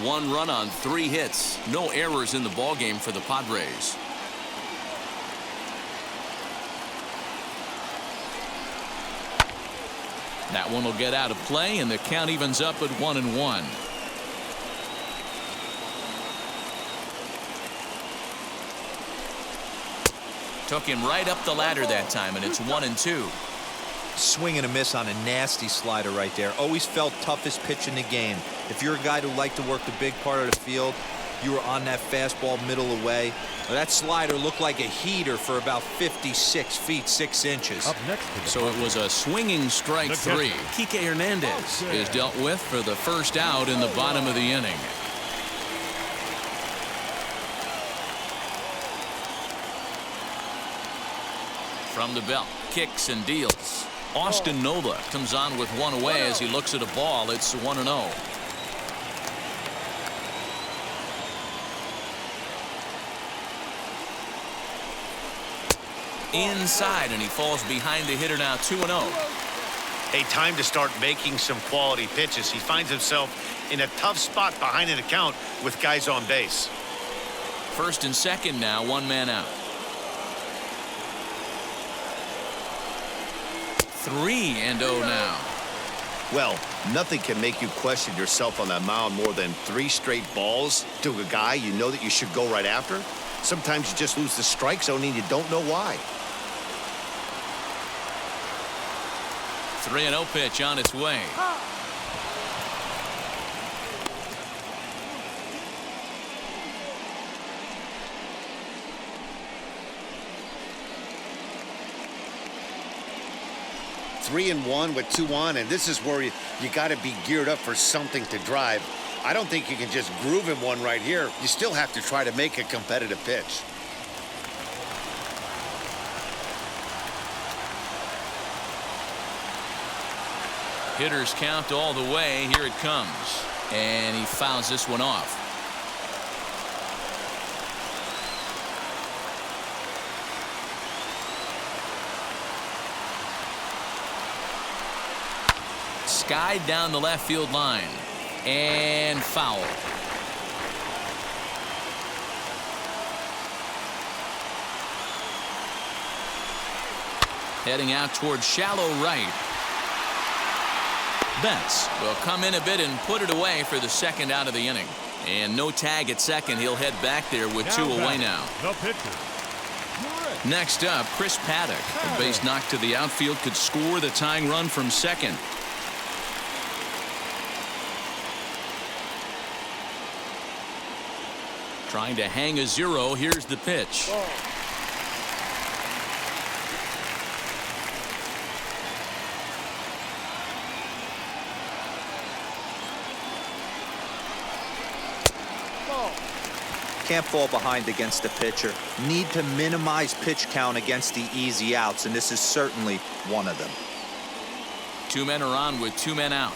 1 run on 3 hits, no errors in the ballgame for the Padres. That one will get out of play, and the count evens up at 1-1. Took him right up the ladder that time, and it's 1-2. Swing and a miss on a nasty slider right there. Always felt toughest pitch in the game. If you're a guy who liked to work the big part of the field, you were on that fastball middle away. That slider looked like a heater for about 56 feet 6 inches. Up next to the So it was a swinging strike 3. Kike Hernandez is dealt with for the first out in the bottom of the inning. From the belt, kicks and deals. Austin Nola comes on with 1 away as he looks at a ball. It's 1-0. Inside, and he falls behind the hitter now. 2-0. Hey, time to start making some quality pitches. He finds himself in a tough spot behind an account with guys on base. First and second now, 1 man out. 3-0 now. Well, nothing can make you question yourself on that mound more than 3 straight balls to a guy you know that you should go right after. Sometimes you just lose the strike zone and you don't know why. 3-0 pitch on its way. Three and one with 2 on, and this is where you got to be geared up for something to drive. I don't think you can just groove him one right here. You still have to try to make a competitive pitch. Hitters count all the way. Here it comes, and he fouls this one off. Skied down the left field line, and foul. Heading out towards shallow right. Betts will come in a bit and put it away for the second out of the inning. And no tag at second. He'll head back there with 2 away now. The pitcher. Next up, Chris Paddock. A base knock to the outfield could score the tying run from second. Trying to hang a 0. Here's the pitch. Can't fall behind against the pitcher. Need to minimize pitch count against the easy outs, and this is certainly one of them. 2 men are on with 2 men out.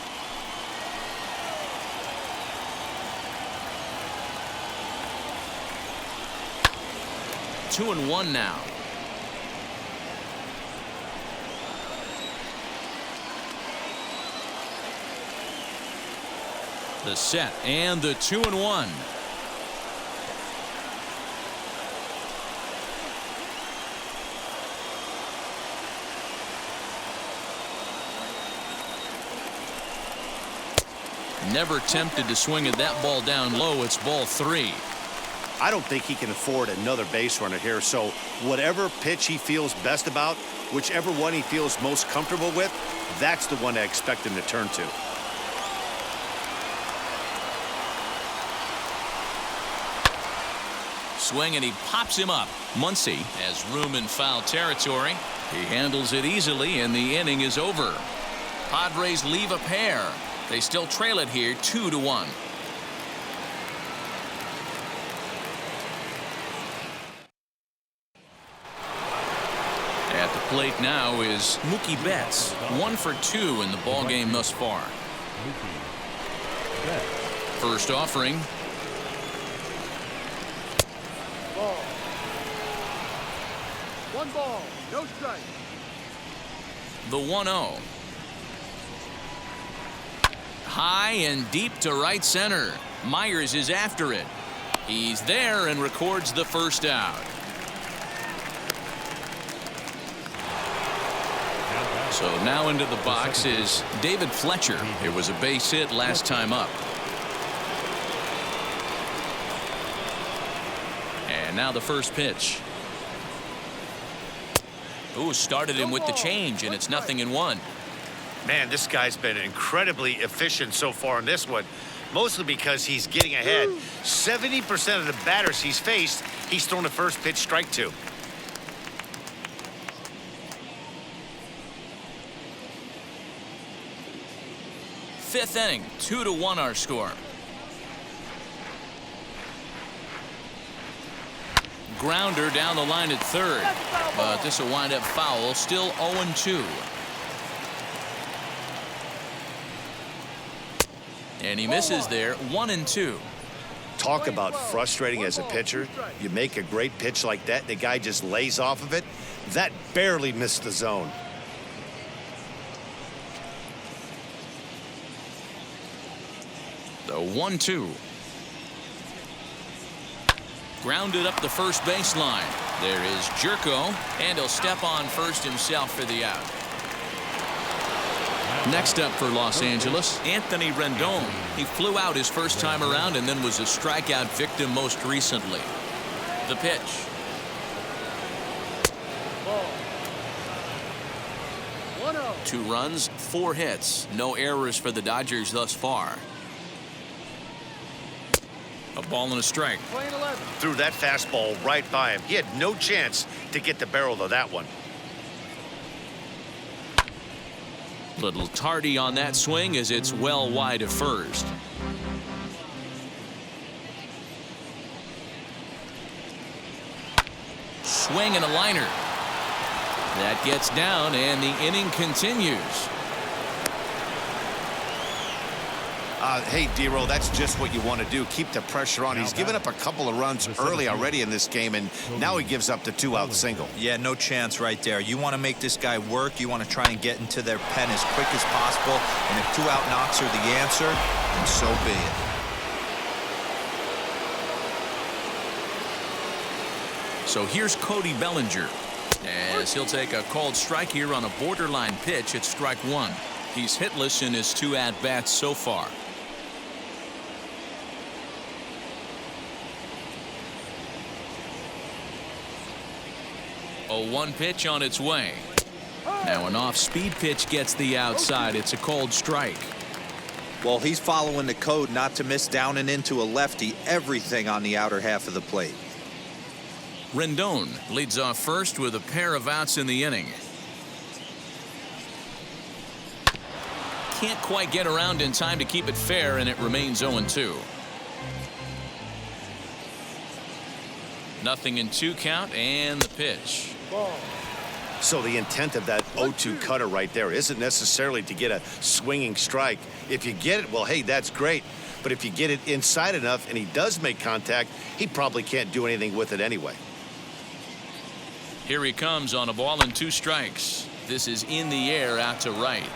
2-1 now. The set and the 2-1. Never tempted to swing at that ball down low. It's ball 3. I don't think he can afford another base runner here, so whatever pitch he feels best about, whichever one he feels most comfortable with, that's the one I expect him to turn to. Swing, and he pops him up. Muncy has room in foul territory. He handles it easily, and the inning is over. Padres leave a pair. They still trail it here 2-1. At the plate now is Mookie Betts. 1 for 2 in the ballgame thus far. First offering. Ball. 1 ball, no strike. The 1-0. High and deep to right center. Myers is after it. He's there and records the first out. So now into the box is David Fletcher. It was a base hit last time up. And now the first pitch. Ooh, started him with the change, and it's 0-1. Man, this guy's been incredibly efficient so far in this one, mostly because he's getting ahead. 70% of the batters he's faced, he's thrown a first pitch strike to. Fifth inning, 2-1 our score. Grounder down the line at third, but this will wind up foul. Still 0-2. And he misses there. 1-2. Talk about frustrating as a pitcher. You make a great pitch like that, and the guy just lays off of it. That barely missed the zone. The 1-2. Grounded up the first baseline. There is Jerko, and he'll step on first himself for the out. Next up for Los Angeles, Anthony Rendon. He flew out his first time around and then was a strikeout victim most recently. The pitch. Ball. 1-0. 2 runs, 4 hits. No errors for the Dodgers thus far. A ball and a strike. Playing 11. Threw that fastball right by him. He had no chance to get the barrel of that one. Little tardy on that swing as it's well wide of first. Swing and a liner. That gets down, and the inning continues. Hey, D-Roll, that's just what you want to do. Keep the pressure on. He's given up a couple of runs early already in this game, and now he gives up the 2-out single. Yeah, no chance right there. You want to make this guy work. You want to try and get into their pen as quick as possible. And if 2-out knocks are the answer, then so be it. So here's Cody Bellinger, as he'll take a called strike here on a borderline pitch at strike 1. He's hitless in his 2 at-bats so far. A 1 pitch on its way. Now an off-speed pitch gets the outside. It's a called strike. Well, he's following the code not to miss down and into a lefty. Everything on the outer half of the plate. Rendon leads off first with a pair of outs in the inning. Can't quite get around in time to keep it fair, and it remains 0-2. Nothing in 2 count, and the pitch. Ball. So the intent of that 0-2 cutter right there isn't necessarily to get a swinging strike. If you get it, well, hey, that's great. But if you get it inside enough and he does make contact, he probably can't do anything with it anyway. Here he comes on a ball and 2 strikes. This is in the air out to right.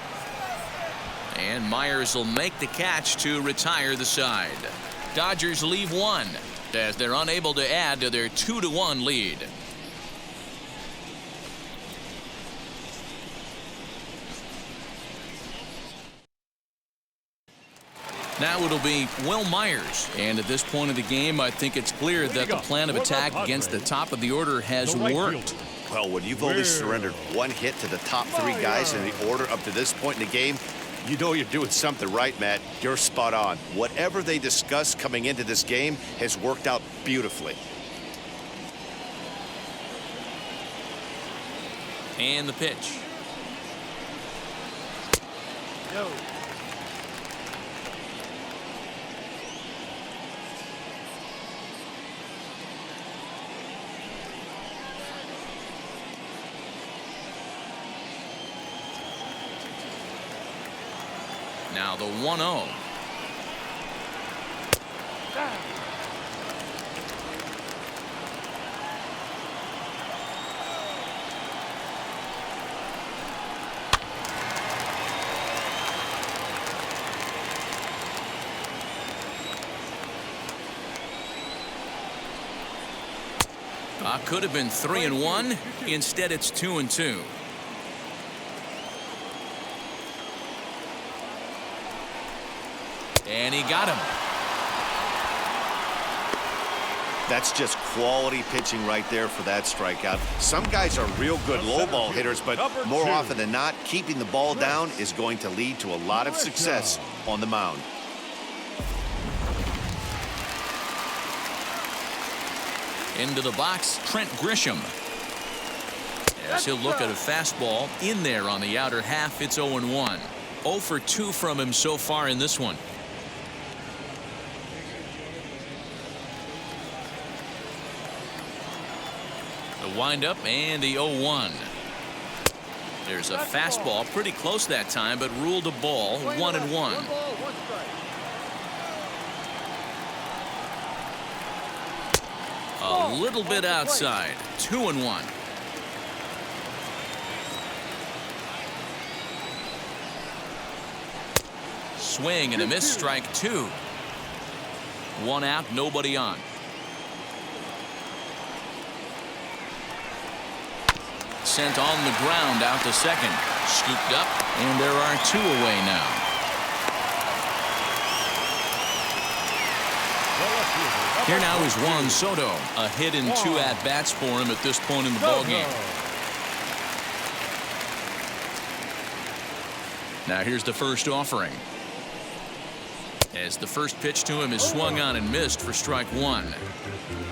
And Myers will make the catch to retire the side. Dodgers leave 1 as they're unable to add to their 2-1 lead. Now it'll be Will Myers. And at this point of the game, I think it's clear that the plan of attack against the top of the order has worked. Well, when you've only surrendered 1 hit to the top 3 guys in the order up to this point in the game, you know you're doing something right, Matt. You're spot on. Whatever they discussed coming into this game has worked out beautifully. And the pitch. No. Now the 1-0. Could have been 3-1. Instead, it's 2-2. And he got him. That's just quality pitching right there for that strikeout. Some guys are real good low ball hitters, but more often than not, keeping the ball down is going to lead to a lot of success on the mound. Into the box, Trent Grisham. As he'll look at a fastball in there on the outer half, it's 0-1. 0 for 2 from him so far in this one. The windup and the 0-1. There's a fastball pretty close that time, but ruled a ball. 1-1. 1 ball, 1 strike. A little bit outside. 2-1. Swing and a miss, strike 2. 1 out, nobody on. Sent on the ground out to second. Scooped up, and there are 2 away now. Here now is Juan Soto. A hit and 2 at-bats for him at this point in the ballgame. Now here's the first offering. As the first pitch to him is swung on and missed for strike 1.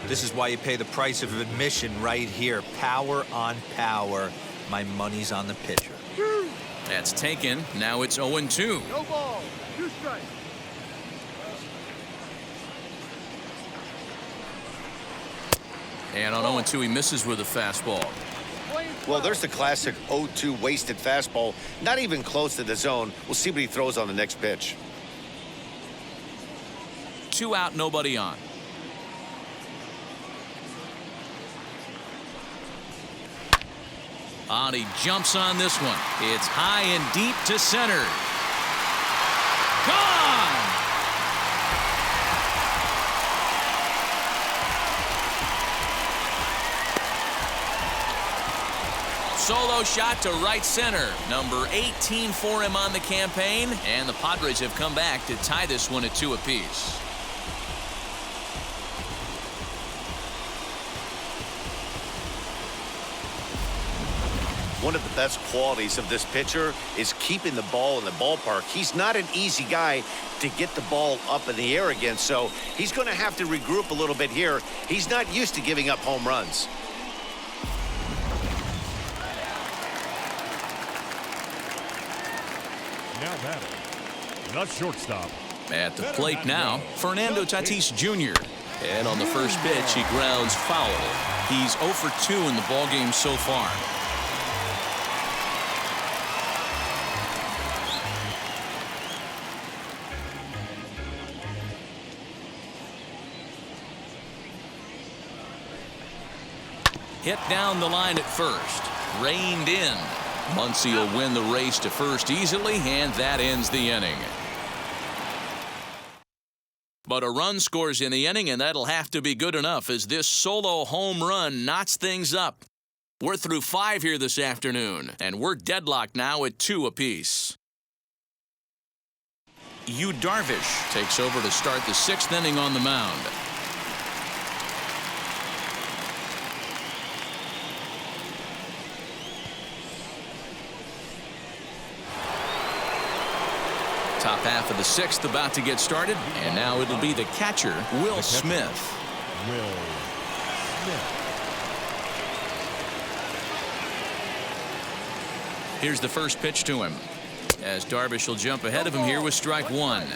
This is why you pay the price of admission right here. Power on power. My money's on the pitcher. That's taken. Now it's 0-2. No ball, 2 strikes. And on 0-2, he misses with a fastball. Well, there's the classic 0-2 wasted fastball. Not even close to the zone. We'll see what he throws on the next pitch. 2 out, nobody on. He jumps on this one. It's high and deep to center. Gone! Solo shot to right center. Number 18 for him on the campaign. And the Padres have come back to tie this one at 2 apiece. One of the best qualities of this pitcher is keeping the ball in the ballpark. He's not an easy guy to get the ball up in the air against, so he's going to have to regroup a little bit here. He's not used to giving up home runs. Now batting, the shortstop. At the plate now, Fernando Tatis Jr. And on the first pitch, he grounds foul. He's 0 for 2 in the ballgame so far. Hit down the line at first. Reined in. Muncy will win the race to first easily, and that ends the inning. But a run scores in the inning, and that'll have to be good enough as this solo home run knots things up. We're through 5 here this afternoon, and we're deadlocked now at 2 apiece. Yu Darvish takes over to start the 6th inning on the mound. Top half of the 6th about to get started, and now it'll be the catcher, Will Smith. Will Smith. Here's the first pitch to him, as Darvish will jump ahead of him here with strike 1.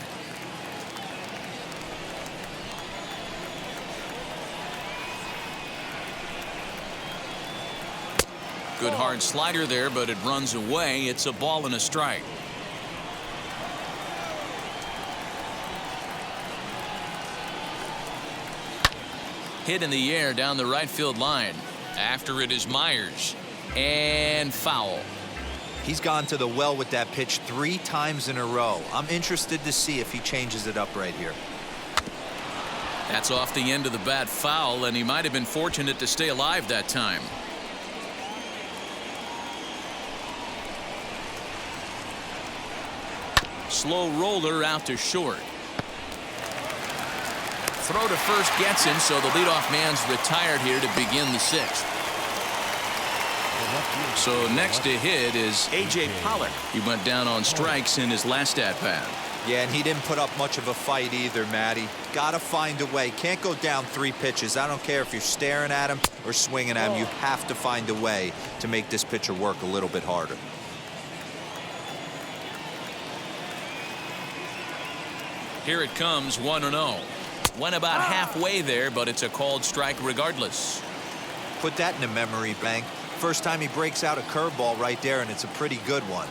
Good hard slider there, but it runs away. It's a ball and a strike. Hit in the air down the right field line. After it is Myers. And foul. He's gone to the well with that pitch 3 times in a row. I'm interested to see if he changes it up right here. That's off the end of the bat foul, and he might have been fortunate to stay alive that time. Slow roller out to short. Throw to first gets him, so the leadoff man's retired here to begin the 6th. So next to hit is A.J. Pollock. He went down on strikes in his last at-bat. Yeah, and he didn't put up much of a fight either, Matty. Gotta find a way. Can't go down 3 pitches. I don't care if you're staring at him or swinging at him. You have to find a way to make this pitcher work a little bit harder. Here it comes, 1-0. Went about halfway there, but it's a called strike regardless. Put that in a memory bank. First time he breaks out a curveball right there, and it's a pretty good one.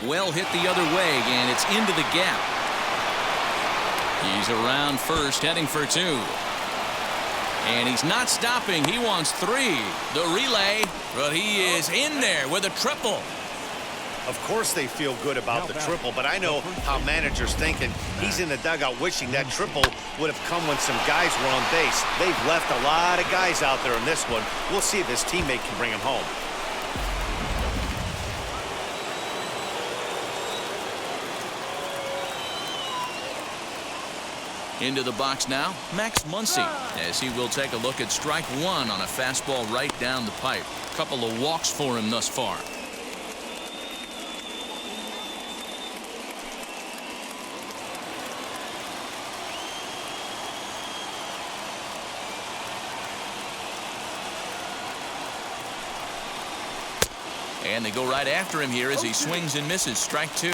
Well hit the other way, and it's into the gap. He's around first, heading for 2. And he's not stopping. He wants 3. The relay, but he is in there with a triple. Of course they feel good about the triple, but I know how managers thinking. He's in the dugout wishing that triple would have come when some guys were on base. They've left a lot of guys out there in this one. We'll see if his teammate can bring him home. Into the box now, Max Muncy, as he will take a look at strike 1 on a fastball right down the pipe. Couple of walks for him thus far. And they go right after him here as he swings and misses. Strike 2.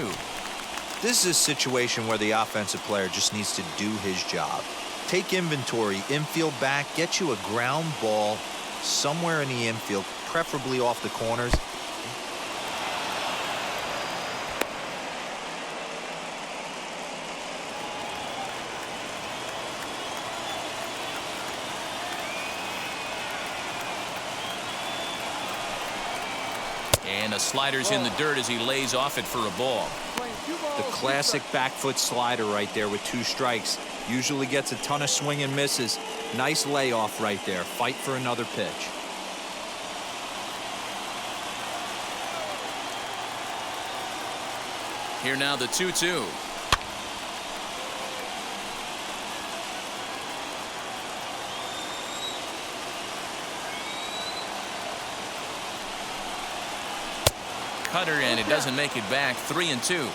This is a situation where the offensive player just needs to do his job. Take inventory, infield back, get you a ground ball somewhere in the infield, preferably off the corners. And a slider's in the dirt as he lays off it for a ball. The classic back foot slider right there with 2 strikes. Usually gets a ton of swing and misses. Nice layoff right there. Fight for another pitch. Here now the 2-2. Cutter, and it doesn't make it back. 3-2.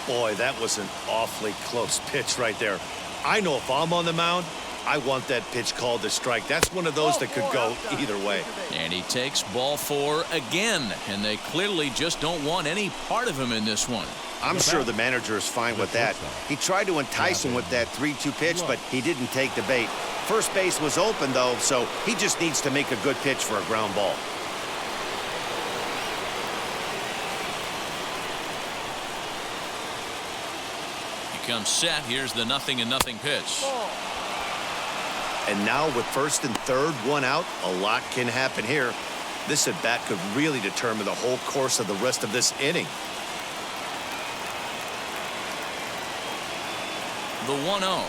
Boy, that was an awfully close pitch right there. I know if I'm on the mound, I want that pitch called a strike. That's one of those that could go either way. And he takes ball 4 again, and they clearly just don't want any part of him in this one. I'm sure the manager is fine with that. He tried to entice him with that 3-2 pitch, but he didn't take the bait. First base was open, though, so he just needs to make a good pitch for a ground ball. He comes set. Here's the 0-0 pitch. And now with first and third, one out, a lot can happen here. This at-bat could really determine the whole course of the rest of this inning. The 1-0.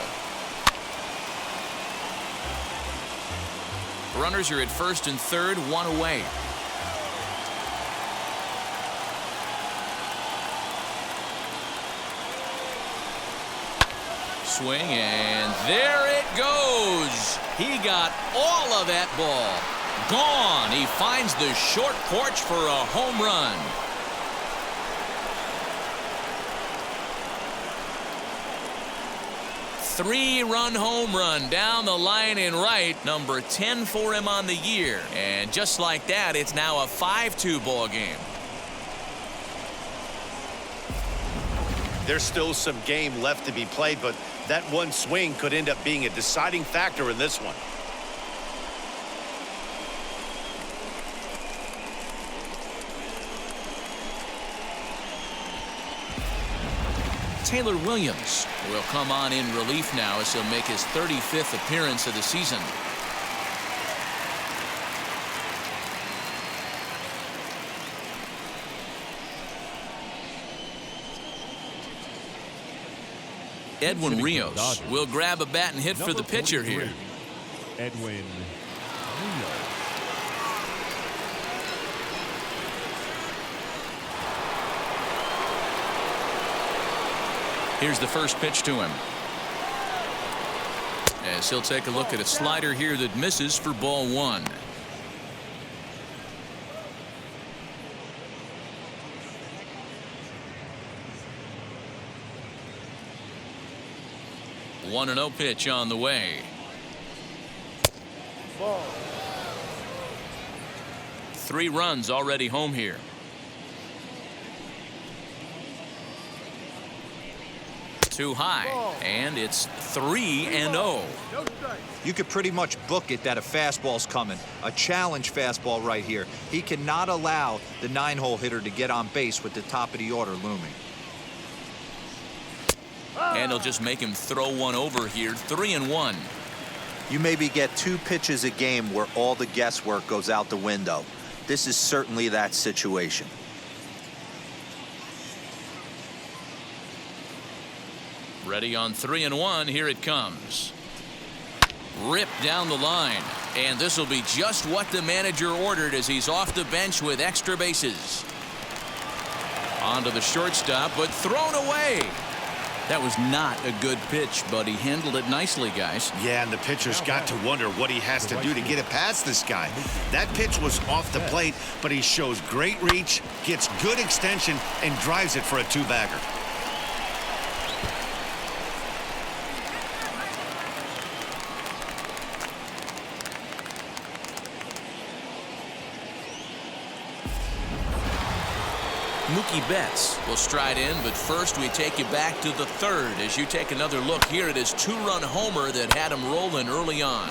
Runners are at first and third, one away. Swing, and there it goes. He got all of that ball. Gone. He finds the short porch for a home run. Three-run home run down the line in right. Number 10 for him on the year. And just like that, it's now a 5-2 ball game. There's still some game left to be played, but that one swing could end up being a deciding factor in this one. Taylor Williams will come on in relief now as he'll make his 35th appearance of the season. Edwin Rios will grab a bat and hit for the pitcher here. Edwin Rios. Here's the first pitch to him. As he'll take a look at a slider here that misses for ball one. One and 0 pitch on the way. Ball. 3 runs already home here. Too high, and it's 3-0. No strike. You could pretty much book it that a fastball's coming. A challenge fastball right here. He cannot allow the 9-hole hitter to get on base with the top of the order looming. And he'll just make him throw one over here. 3-1. You maybe get 2 pitches a game where all the guesswork goes out the window. This is certainly that situation. Ready on 3-1. Here it comes. Ripped down the line. And this will be just what the manager ordered as he's off the bench with extra bases. Onto the shortstop, but thrown away. That was not a good pitch, but he handled it nicely, guys. Yeah, and the pitcher's got to wonder what he has to do to get it past this guy. That pitch was off the plate, but he shows great reach, gets good extension, and drives it for a 2-bagger. Mookie Betts will stride in, but first we take you back to the third as you take another look here at his 2-run homer that had him rolling early on.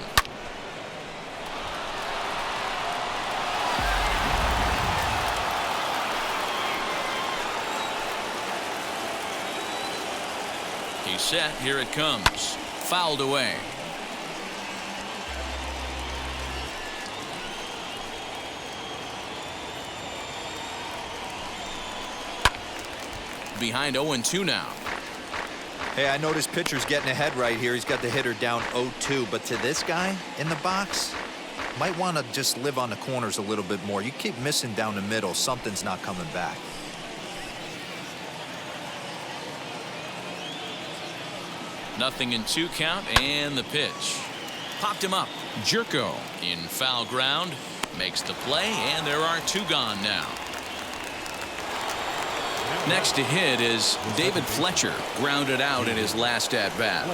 He's set. Here it comes. Fouled away. Behind 0-2 now. Hey, I noticed pitcher's getting ahead right here. He's got the hitter down 0-2, but to this guy in the box, might want to just live on the corners a little bit more. You keep missing down the middle, something's not coming back. Nothing in 2 count, and the pitch. Popped him up. Jerko in foul ground. Makes the play, and there are 2 gone now. Next to hit is David Fletcher, grounded out in his last at-bat.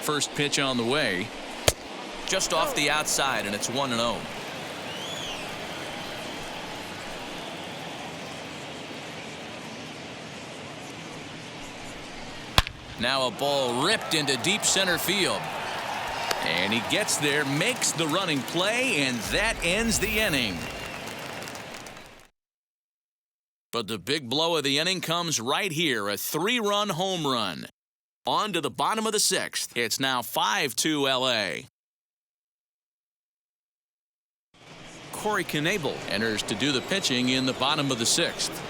First pitch on the way. Just off the outside, and it's 1-0. Now a ball ripped into deep center field. And he gets there, makes the running play, and that ends the inning. But the big blow of the inning comes right here, a 3-run home run. On to the bottom of the 6th. It's now 5-2 LA. Corey Knebel enters to do the pitching in the bottom of the 6th.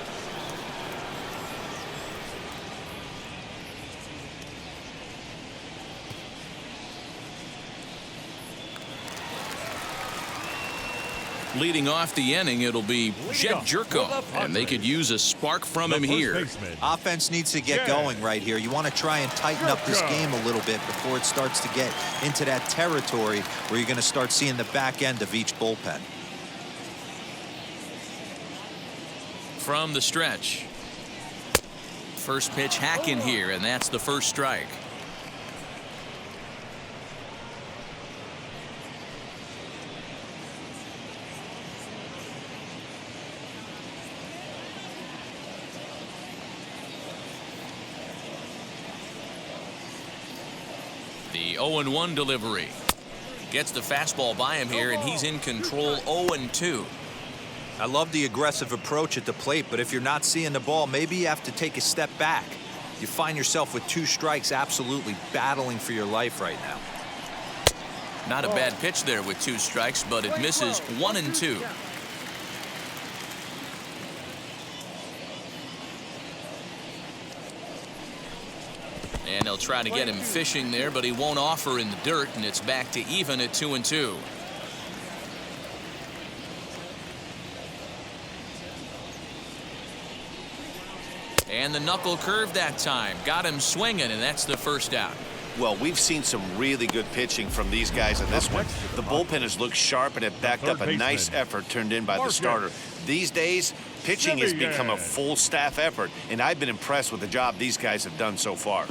Leading off the inning, it'll be Jed Jerko, and they could use a spark from him here. Offense needs to get going right here. You want to try and tighten up this game a little bit before it starts to get into that territory where you're going to start seeing the back end of each bullpen. From the stretch. First pitch hacking here, and that's the first strike. The 0-1 delivery. Gets the fastball by him here, and he's in control. 0-2. I love the aggressive approach at the plate, but if you're not seeing the ball, maybe you have to take a step back. You find yourself with 2 strikes, absolutely battling for your life right now. Not a bad pitch there with 2 strikes, but it misses. 1-2. And they'll try to get him fishing there, but he won't offer in the dirt, and it's back to even at 2-2. And the knuckle curve that time. Got him swinging, and that's the first out. Well, we've seen some really good pitching from these guys in this one. The bullpen has looked sharp, and it backed up a nice effort turned in by the starter. These days, pitching has become a full staff effort, and I've been impressed with the job these guys have done so far.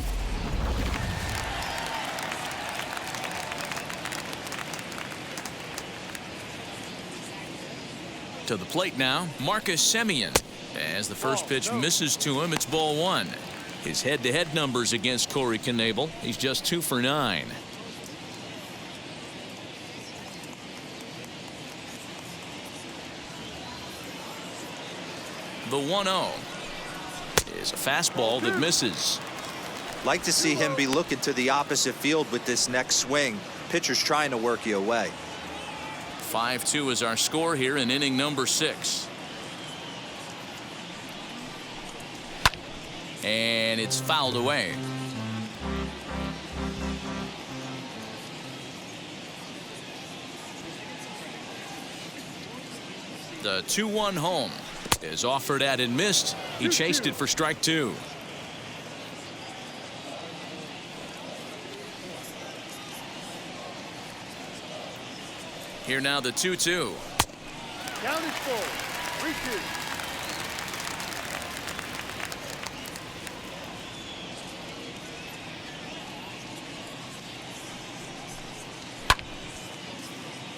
To the plate now, Marcus Semien. As the first pitch misses to him, it's ball 1. His head-to-head numbers against Corey Knebel, he's just 2 for 9. The 1-0 is a fastball that misses. Like to see him be looking to the opposite field with this next swing. Pitcher's trying to work you away. 5-2 is our score here in inning number 6. And it's fouled away. The 2-1 home is offered at and missed. He chased it for strike 2. Here now the 2-2. Down is full. 3-2.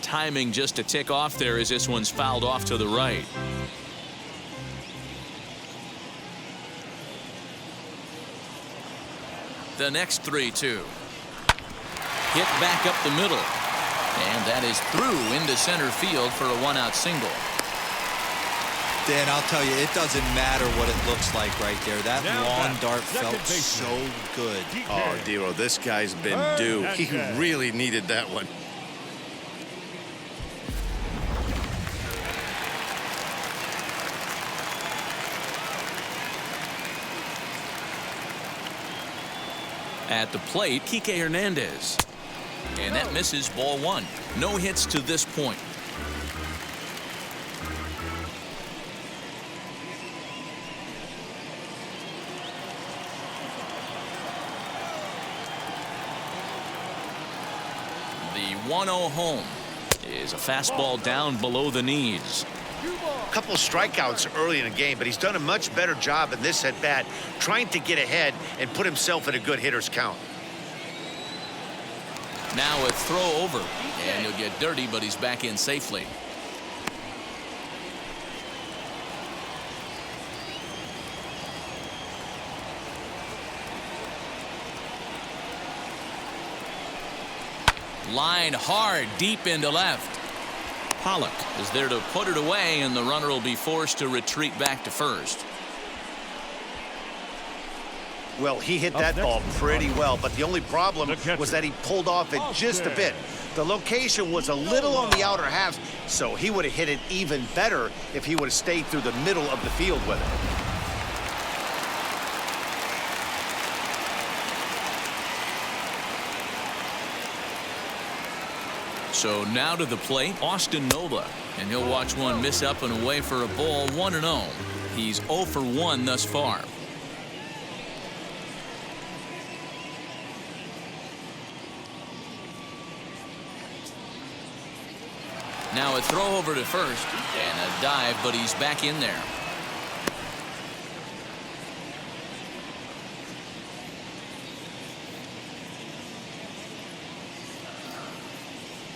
Timing just a tick off there as this one's fouled off to the right. The next 3-2. Hit back up the middle. And that is through into center field for a 1-out single. Dan, I'll tell you, it doesn't matter what it looks like right there. That lawn dart felt so good. Oh, Dero, this guy's been due. He really needed that one. At the plate, Kike Hernandez. And that misses, ball 1. No hits to this point. The 1-0 home is a fastball down below the knees. A couple strikeouts early in the game, but he's done a much better job in this at bat, trying to get ahead and put himself in a good hitter's count. Now a throw over, and he'll get dirty, but he's back in safely. Line hard deep into left. Pollock is there to put it away, and the runner will be forced to retreat back to first. Well, he hit that ball pretty well, but the only problem was that he pulled off it just a bit. The location was a little on the outer half, so he would have hit it even better if he would have stayed through the middle of the field with it. So now to the plate, Austin Nola, and he'll watch one miss up and away for a ball, 1-0. He's 0 for 1 thus far. Now a throw over to first and a dive, but he's back in there.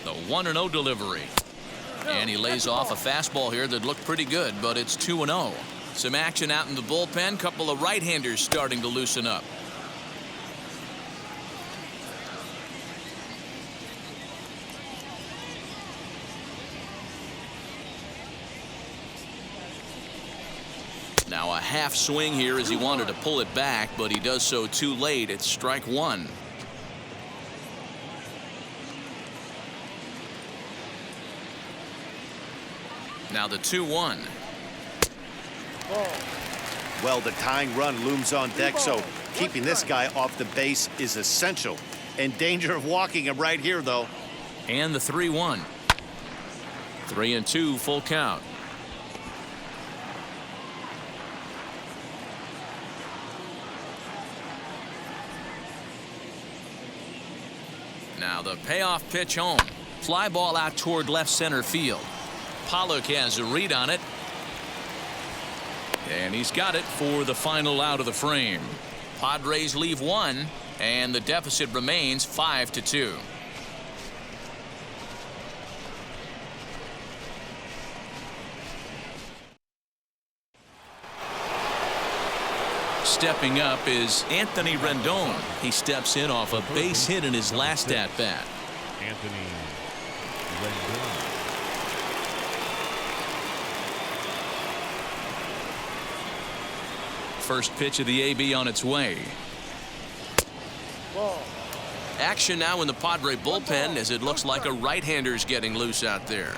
The 1-0 delivery. And he lays off a fastball here that looked pretty good, but it's 2-0. Some action out in the bullpen. Couple of right-handers starting to loosen up. Now a half swing here as he wanted to pull it back, but he does so too late. It's strike one. Now the 2-1. Well, the tying run looms on deck, so keeping this guy off the base is essential. In danger of walking him right here, though. And the 3-1. 3-2, full count. Now the payoff pitch home. Fly ball out toward left center field. Pollock has a read on it. And he's got it for the final out of the frame. Padres leave one, and the deficit remains 5-2. Stepping up is Anthony Rendon. He steps in off a base hit in his last at bat. Anthony Rendon. First pitch of the AB on its way. Action now in the Padre bullpen as it looks like a right-hander's getting loose out there.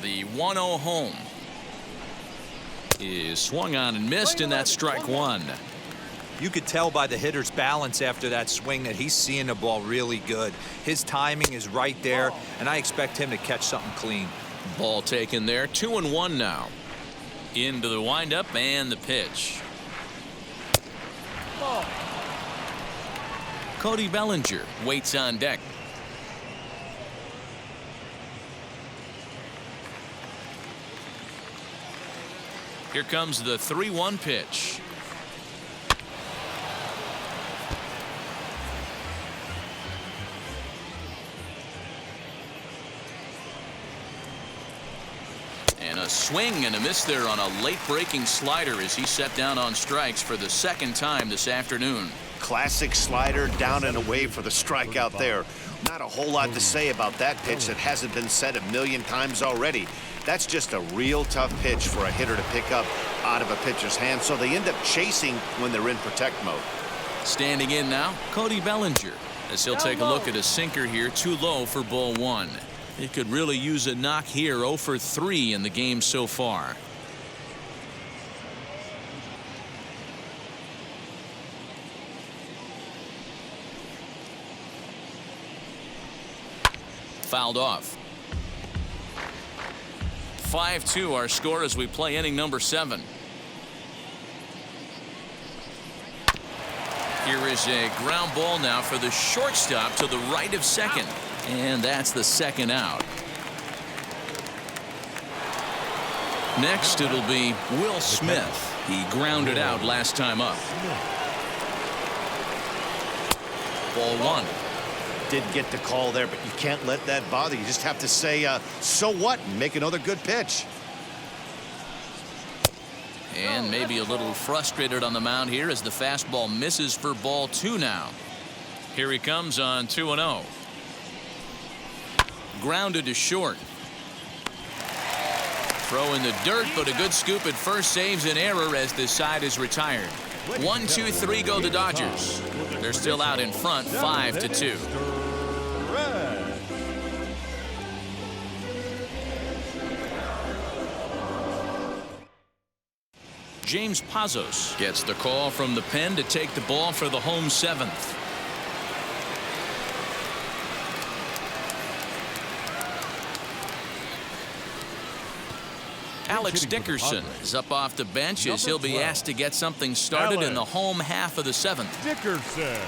The 1-0 home is swung on and missed, and that's strike one. You could tell by the hitter's balance after that swing that he's seeing the ball really good. His timing is right there, and I expect him to catch something clean. Ball taken there. 2-1 now. Into the windup and the pitch. Cody Bellinger waits on deck. Here comes the 3-1 pitch. And a swing and a miss there on a late breaking slider as he set down on strikes for the second time this afternoon. Classic slider down and away for the strikeout there. Not a whole lot to say about that pitch that hasn't been said a million times already. That's just a real tough pitch for a hitter to pick up out of a pitcher's hand, so they end up chasing when they're in protect mode. Standing in now, Cody Bellinger, as he'll take a look at a sinker here, too low for ball one. He could really use a knock here. 0 for 3 in the game so far. Fouled off. 5-2 our score as we play inning number 7. Here is a ground ball now for the shortstop to the right of second. And that's the second out. Next it'll be Will Smith. He grounded out last time up. Ball one. Didn't get the call there, but you can't let that bother you. Just have to say, so what, and make another good pitch. And maybe a little frustrated on the mound here as the fastball misses for ball 2 now. Here he comes on 2-0. Grounded to short. Throw in the dirt, but a good scoop at first saves an error as this side is retired. 1-2-3 go the Dodgers. They're still out in front, 5-2. James Pazos gets the call from the pen to take the ball for the home 7th. Alex Dickerson is up off the bench as he'll be asked to get something started in the home half of the 7th. Dickerson.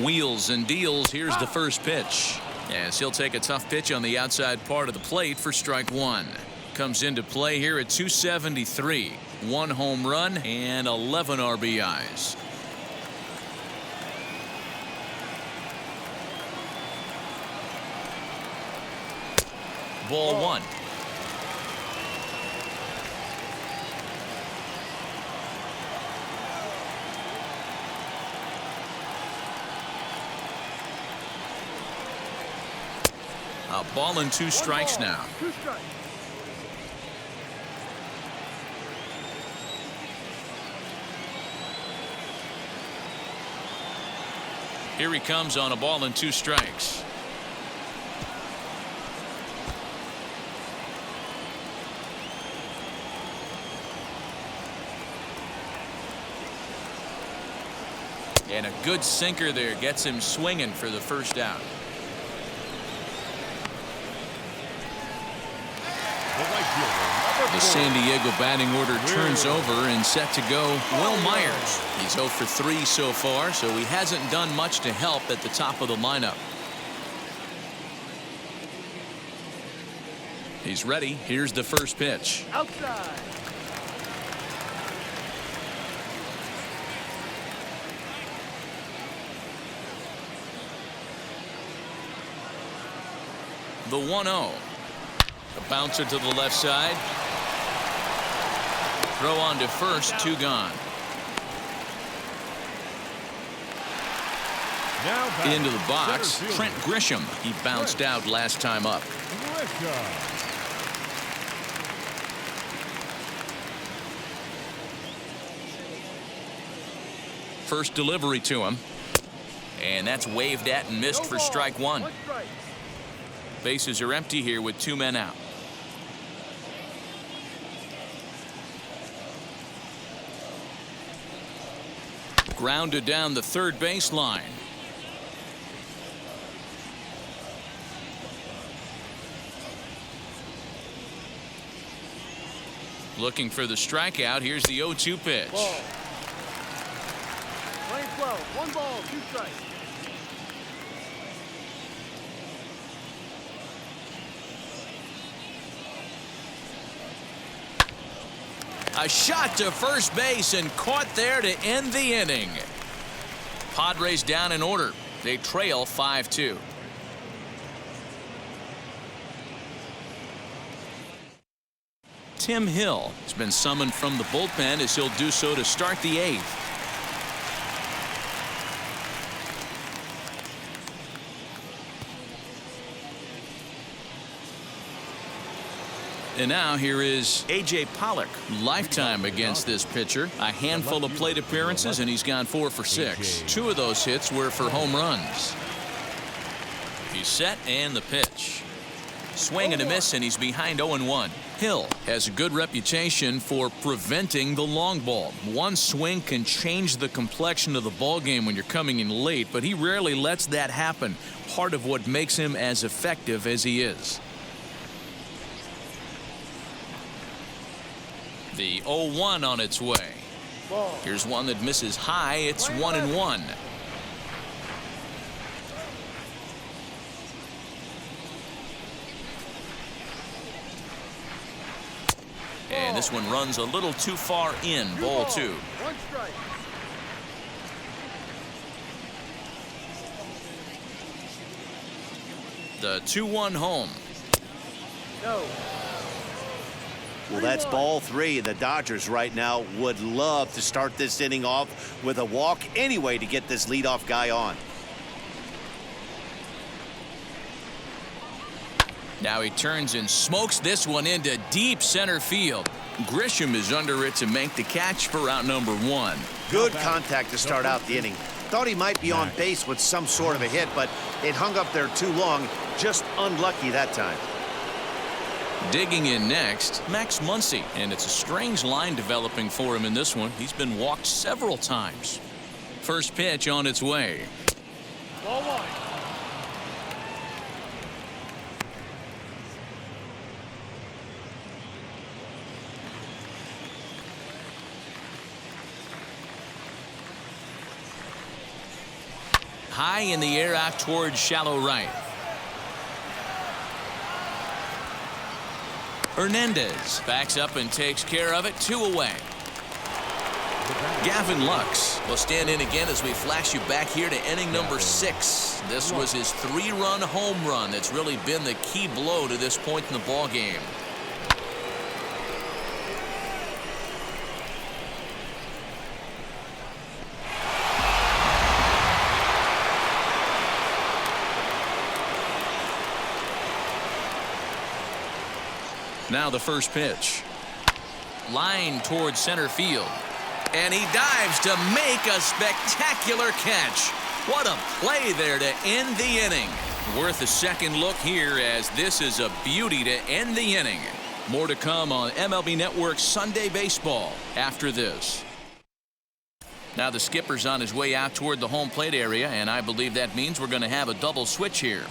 Wheels and deals. Here's the first pitch. As he'll take a tough pitch on the outside part of the plate for strike 1. Comes into play here at 273. 1 home run and 11 RBIs. Ball 1. A ball and 2 strikes now. 2 strikes. Here he comes on a ball and 2 strikes. And a good sinker there gets him swinging for the first out. The San Diego batting order turns over and set to go Will Myers. He's 0 for 3 so far, so he hasn't done much to help at the top of the lineup. He's ready. Here's the first pitch. Outside. The 1-0. A bouncer to the left side. Throw on to first, 2 gone. Into the box, Trent Grisham. He bounced out last time up. First delivery to him. And that's waved at and missed for strike 1. Bases are empty here with 2 men out. Grounded down the third baseline. Looking for the strikeout. Here's the 0-2 pitch. Ball. Playing 12. 1 ball, 2 strikes. A shot to first base and caught there to end the inning. Padres down in order. They trail 5-2. Tim Hill has been summoned from the bullpen as he'll do so to start the 8th. And now here is A.J. Pollock. Lifetime against this pitcher. A handful of plate appearances, and he's gone 4 for 6. 2 of those hits were for home runs. He's set, and the pitch. Swing and a miss, and he's behind 0-1. Hill has a good reputation for preventing the long ball. One swing can change the complexion of the ball game when you're coming in late, but he rarely lets that happen. Part of what makes him as effective as he is. The 0-1 on its way. Ball. Here's one that misses high. It's 1-1. And this one runs a little too far in. Ball 2. 1 strike. The 2-1 home. No. Well, that's ball 3, and the Dodgers right now would love to start this inning off with a walk anyway to get this leadoff guy on. Now he turns and smokes this one into deep center field. Grisham is under it to make the catch for out number 1. Good contact to start out the inning. Thought he might be on base with some sort of a hit, but it hung up there too long. Just unlucky that time. Digging in next, Max Muncy, and it's a strange line developing for him in this one. He's been walked several times. First pitch on its way. Ball 1. High in the air out towards shallow right. Hernandez backs up and takes care of it. 2 away. Gavin Lux will stand in again as we flash you back here to inning number 6. This was his 3-run home run that's really been the key blow to this point in the ball game. Now the first pitch. Line towards center field. And he dives to make a spectacular catch. What a play there to end the inning. Worth a second look here, as this is a beauty to end the inning. More to come on MLB Network Sunday Baseball after this. Now the skipper's on his way out toward the home plate area, and I believe that means we're going to have a double switch here.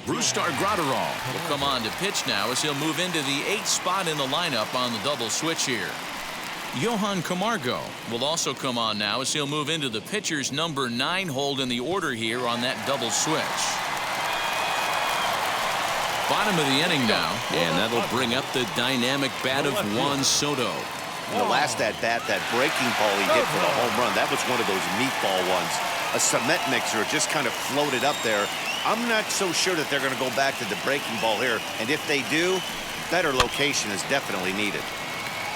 Brusdar Graterol will come on to pitch now as he'll move into the 8th spot in the lineup on the double switch here. Johan Camargo will also come on now as he'll move into the pitcher's number 9 hold in the order here on that double switch. Bottom of the inning now, and that'll bring up the dynamic bat of Juan Soto. The last at-bat, that breaking ball he hit for the home run, that was one of those meatball ones. A cement mixer just kind of floated up there. I'm not so sure that they're going to go back to the breaking ball here. And if they do, better location is definitely needed.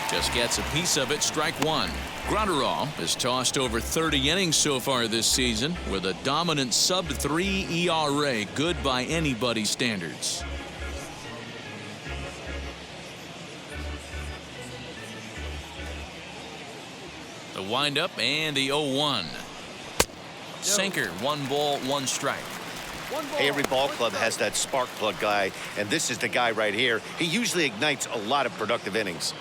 Just gets a piece of it. Strike 1. Graterol has tossed over 30 innings so far this season with a dominant sub-3 ERA. Good by anybody's standards. The windup and the 0-1. Sinker. 1 ball, 1 strike. Every ball club has that spark plug guy, and this is the guy right here. He usually ignites a lot of productive innings.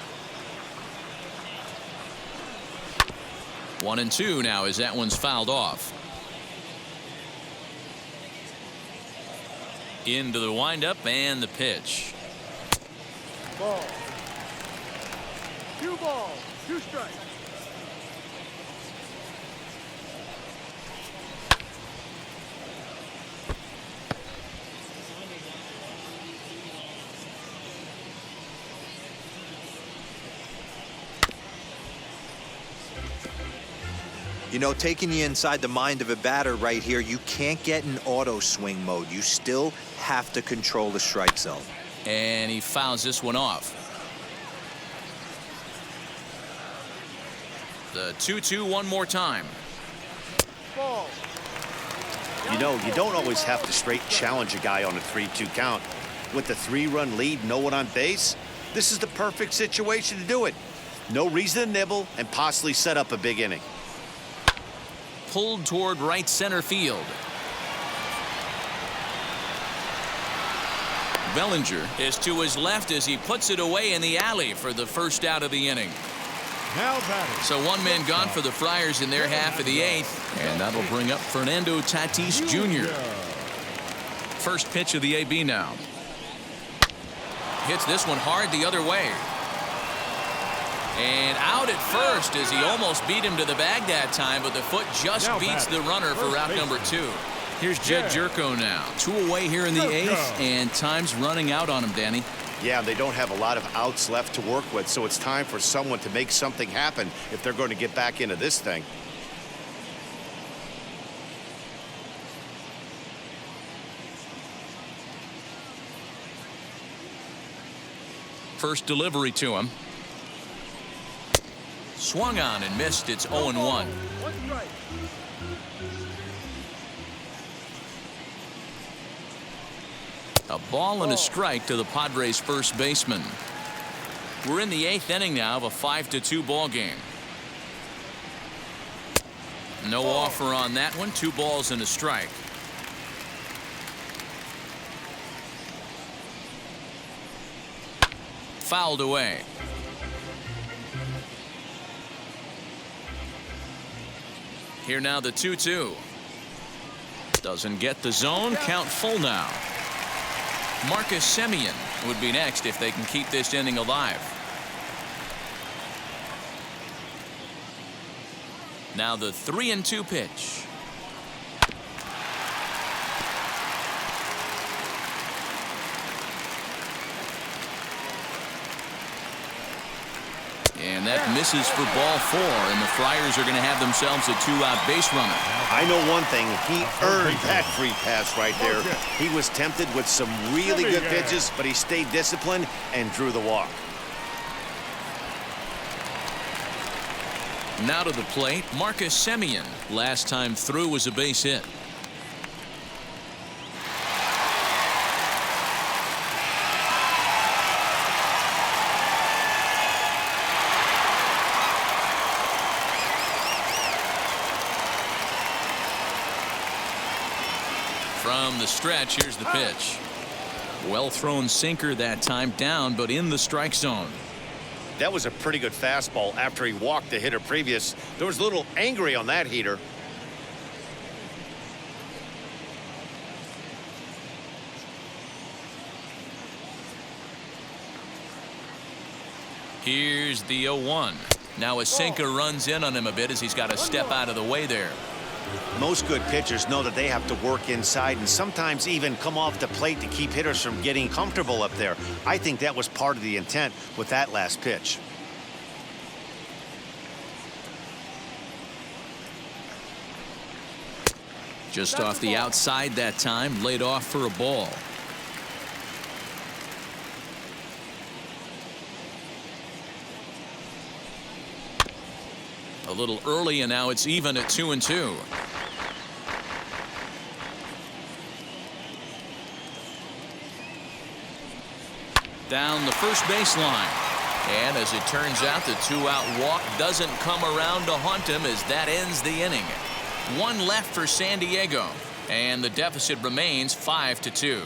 1-2 now as that one's fouled off. Into the windup and the pitch. Ball. 2 balls, 2 strikes. You know, taking you inside the mind of a batter right here, you can't get in auto swing mode. You still have to control the strike zone. And he fouls this one off. The 2-2 one more time. Ball. You know, you don't always have to straight challenge a guy on a 3-2 count. With the 3-run lead, no one on base, this is the perfect situation to do it. No reason to nibble and possibly set up a big inning. Pulled toward right center field. Bellinger is to his left as he puts it away in the alley for the first out of the inning. Now batting. So 1 man gone for the Friars in their half of the 8th, and that'll bring up Fernando Tatis Jr. First pitch of the AB now. Hits this one hard the other way. And out at first as he almost beat him to the bag that time, but the foot just beats the runner for route number 2. Here's Jed Jerko now. 2 away here in the 8th, and time's running out on him, Danny. Yeah, they don't have a lot of outs left to work with, so it's time for someone to make something happen if they're going to get back into this thing. First delivery to him. Swung on and missed. It's 0-1. One strike. A ball and a strike to the Padres first baseman. We're in the 8th inning now of a 5-2 ball game. No offer on that one. 2 balls and a strike. Fouled away. Here now the 2-2. Doesn't get the zone. Count full now. Marcus Semien would be next if they can keep this inning alive. Now the 3-2 pitch. And that misses for ball 4, and the Friars are going to have themselves a 2-out base runner. I know one thing. He earned that free pass right there. He was tempted with some really good pitches, but he stayed disciplined and drew the walk. Now to the plate, Marcus Semien. Last time through was a base hit. From the stretch, here's the pitch. Well thrown sinker that time, down but in the strike zone. That was a pretty good fastball after he walked the hitter previous. There was a little angry on that heater. Here's the 0-1. Now a sinker runs in on him a bit as he's got to step out of the way there. Most good pitchers know that they have to work inside and sometimes even come off the plate to keep hitters from getting comfortable up there. I think that was part of the intent with that last pitch. Just off the outside that time, laid off for a ball. A little early, and now it's even at 2-2. Down the first baseline. And as it turns out, the 2-out walk doesn't come around to haunt him as that ends the inning. 1 left for San Diego, and the deficit remains 5-2.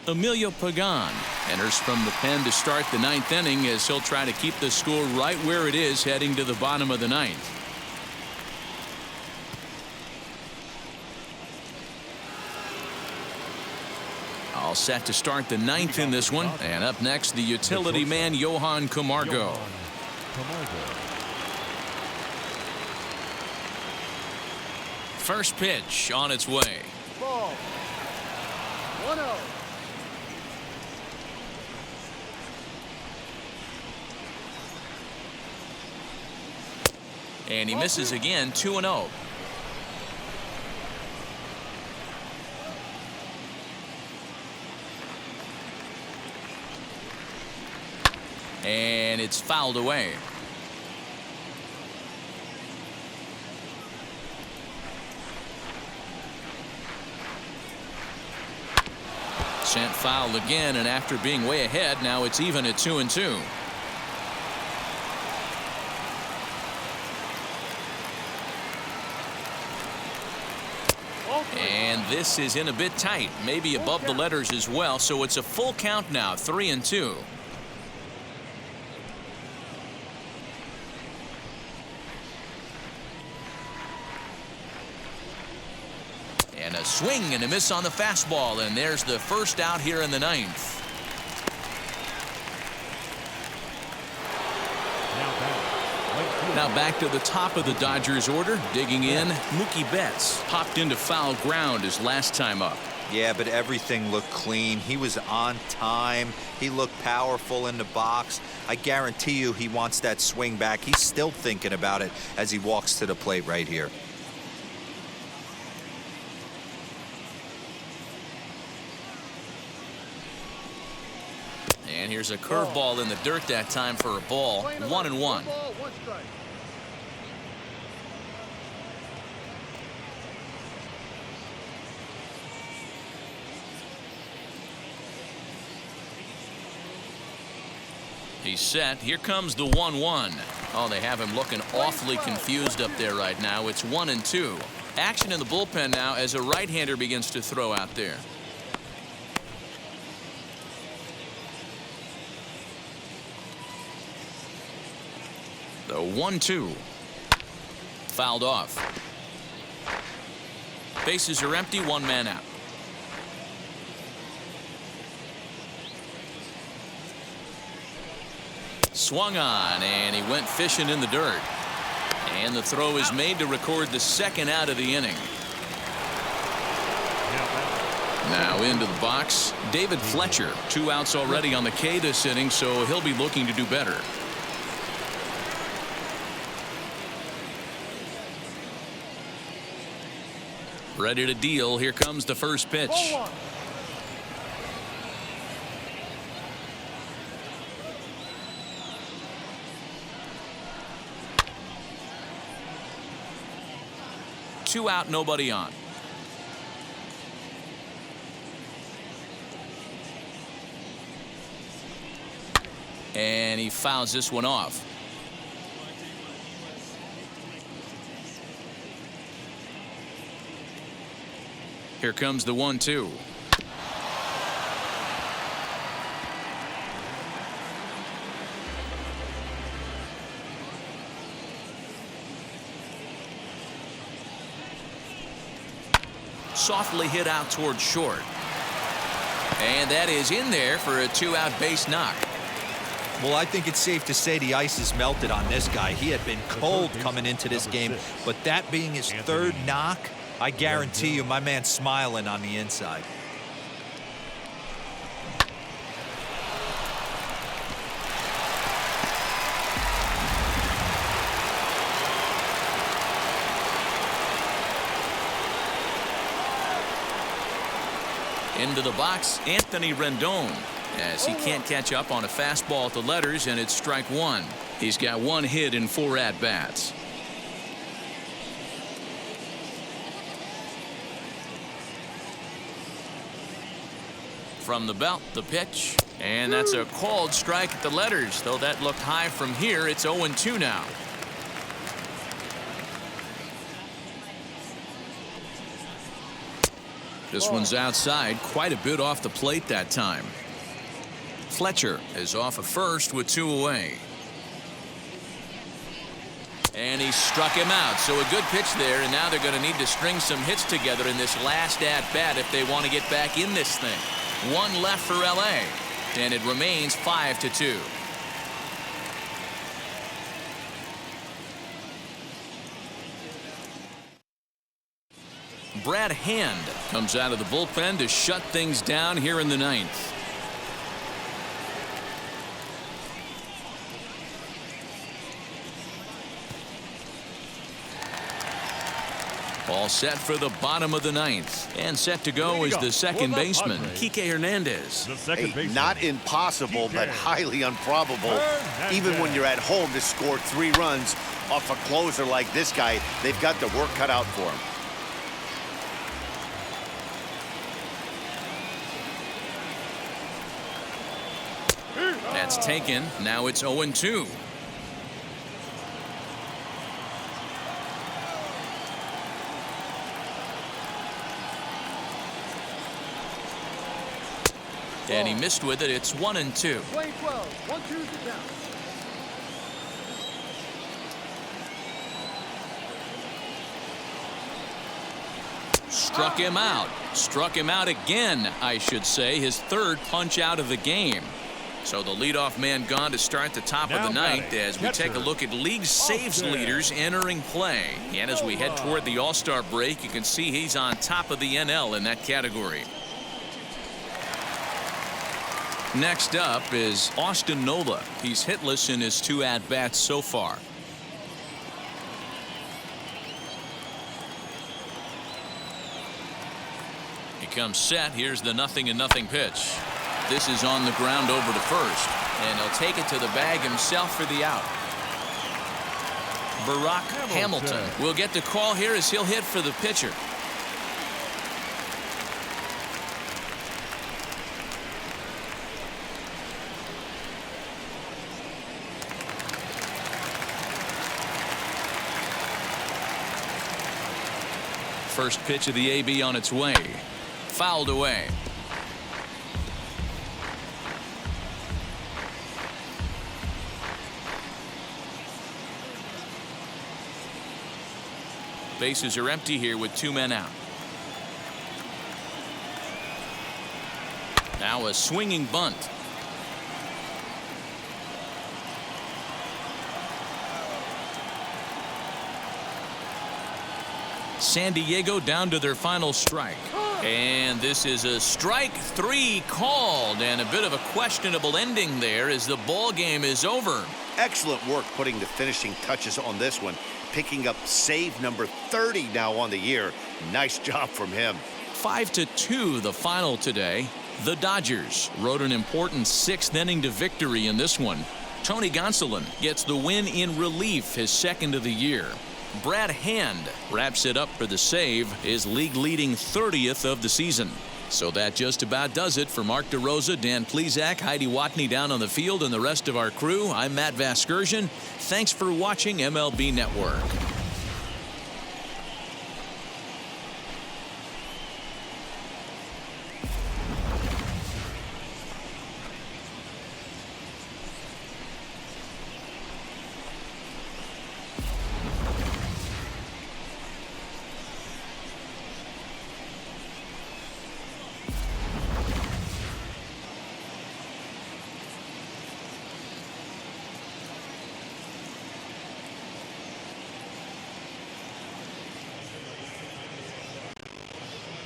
Emilio Pagan enters from the pen to start the 9th inning as he'll try to keep the score right where it is heading to the bottom of the 9th. All set to start the 9th in this one, and up next the utility man Johan Camargo. First pitch on its way. Ball. 1-0. And he misses again. 2-0. And it's fouled away. Sent foul again, and after being way ahead, now it's even at 2-2. And this is in a bit tight, maybe above the letters as well, so it's a full count now, 3-2. And a swing and a miss on the fastball, and there's the first out here in the 9th. Now back to the top of the Dodgers order, digging in. Mookie Betts popped into foul ground his last time up. Yeah, but everything looked clean. He was on time. He looked powerful in the box. I guarantee you he wants that swing back. He's still thinking about it as he walks to the plate right here. here's a curveball in the dirt that time for a ball. 1-1. One ball, one strike. He's set. Here comes the 1-1. Oh, they have him looking awfully confused up there right now. It's 1-2. Action in the bullpen now as a right-hander begins to throw out there. The 1-2. Fouled off. Bases are empty, one man out. Swung on, and he went fishing in the dirt. And the throw is made to record the second out of the inning. Now into the box, David Fletcher. 2 outs already on the K this inning, so he'll be looking to do better. Ready to deal. Here comes the first pitch. 0-1. Two out, nobody on. And he fouls this one off. Here comes the 1-2. Softly hit out towards short. And that is in there for a 2-out base knock. Well, I think it's safe to say the ice has melted on this guy. He had been cold coming into this game, but that being his third knock, I guarantee you my man's smiling on the inside. Into the box, Anthony Rendon, as he can't catch up on a fastball at the letters, and it's strike one. He's got 1 hit in 4 at-bats. From the belt, the pitch, and that's a called strike at the letters, though that looked high from here. It's 0-2 now. This one's outside, quite a bit off the plate that time. Fletcher is off at first with 2 away. And he struck him out, so a good pitch there, and now they're going to need to string some hits together in this last at-bat if they want to get back in this thing. 1 left for LA, and it remains 5-2. Brad Hand comes out of the bullpen to shut things down here in the 9th. All set for the bottom of the 9th, and set to go is the second baseman, Kike Hernandez. Not impossible, but highly improbable. Even when you're at home to score 3 runs off a closer like this guy, they've got the work cut out for him. That's taken. Now it's 0-2. And he missed with it. It's 1-2. Play 12. 1-2's the count. Struck him out. Struck him out again, I should say. His 3rd punch out of the game. So the leadoff man gone to start the top of the 9th as we take a look at league saves leaders entering play. And as we head toward the All-Star break, you can see he's on top of the NL in that category. Next up is Austin Nola. He's hitless in his 2 at-bats so far. He comes set. Here's the 0-0 pitch. This is on the ground over to first, and he'll take it to the bag himself for the out. Barack Hamilton will get the call here as he'll hit for the pitcher. First pitch of the AB on its way. Fouled away. Bases are empty here with 2 men out. Now a swinging bunt. San Diego down to their final strike. And this is a strike 3 called, and a bit of a questionable ending there as the ball game is over. Excellent work putting the finishing touches on this one, picking up save number 30 now on the year. Nice job from him. 5-2 the final today. The Dodgers rode an important 6th inning to victory in this one. Tony Gonsolin gets the win in relief, his 2nd of the year. Brad Hand wraps it up for the save, his league-leading 30th of the season. So that just about does it for Mark DeRosa, Dan Plesac, Heidi Watney down on the field, and the rest of our crew. I'm Matt Vasgersian. Thanks for watching MLB Network.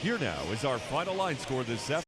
Here now is our final line score this afternoon.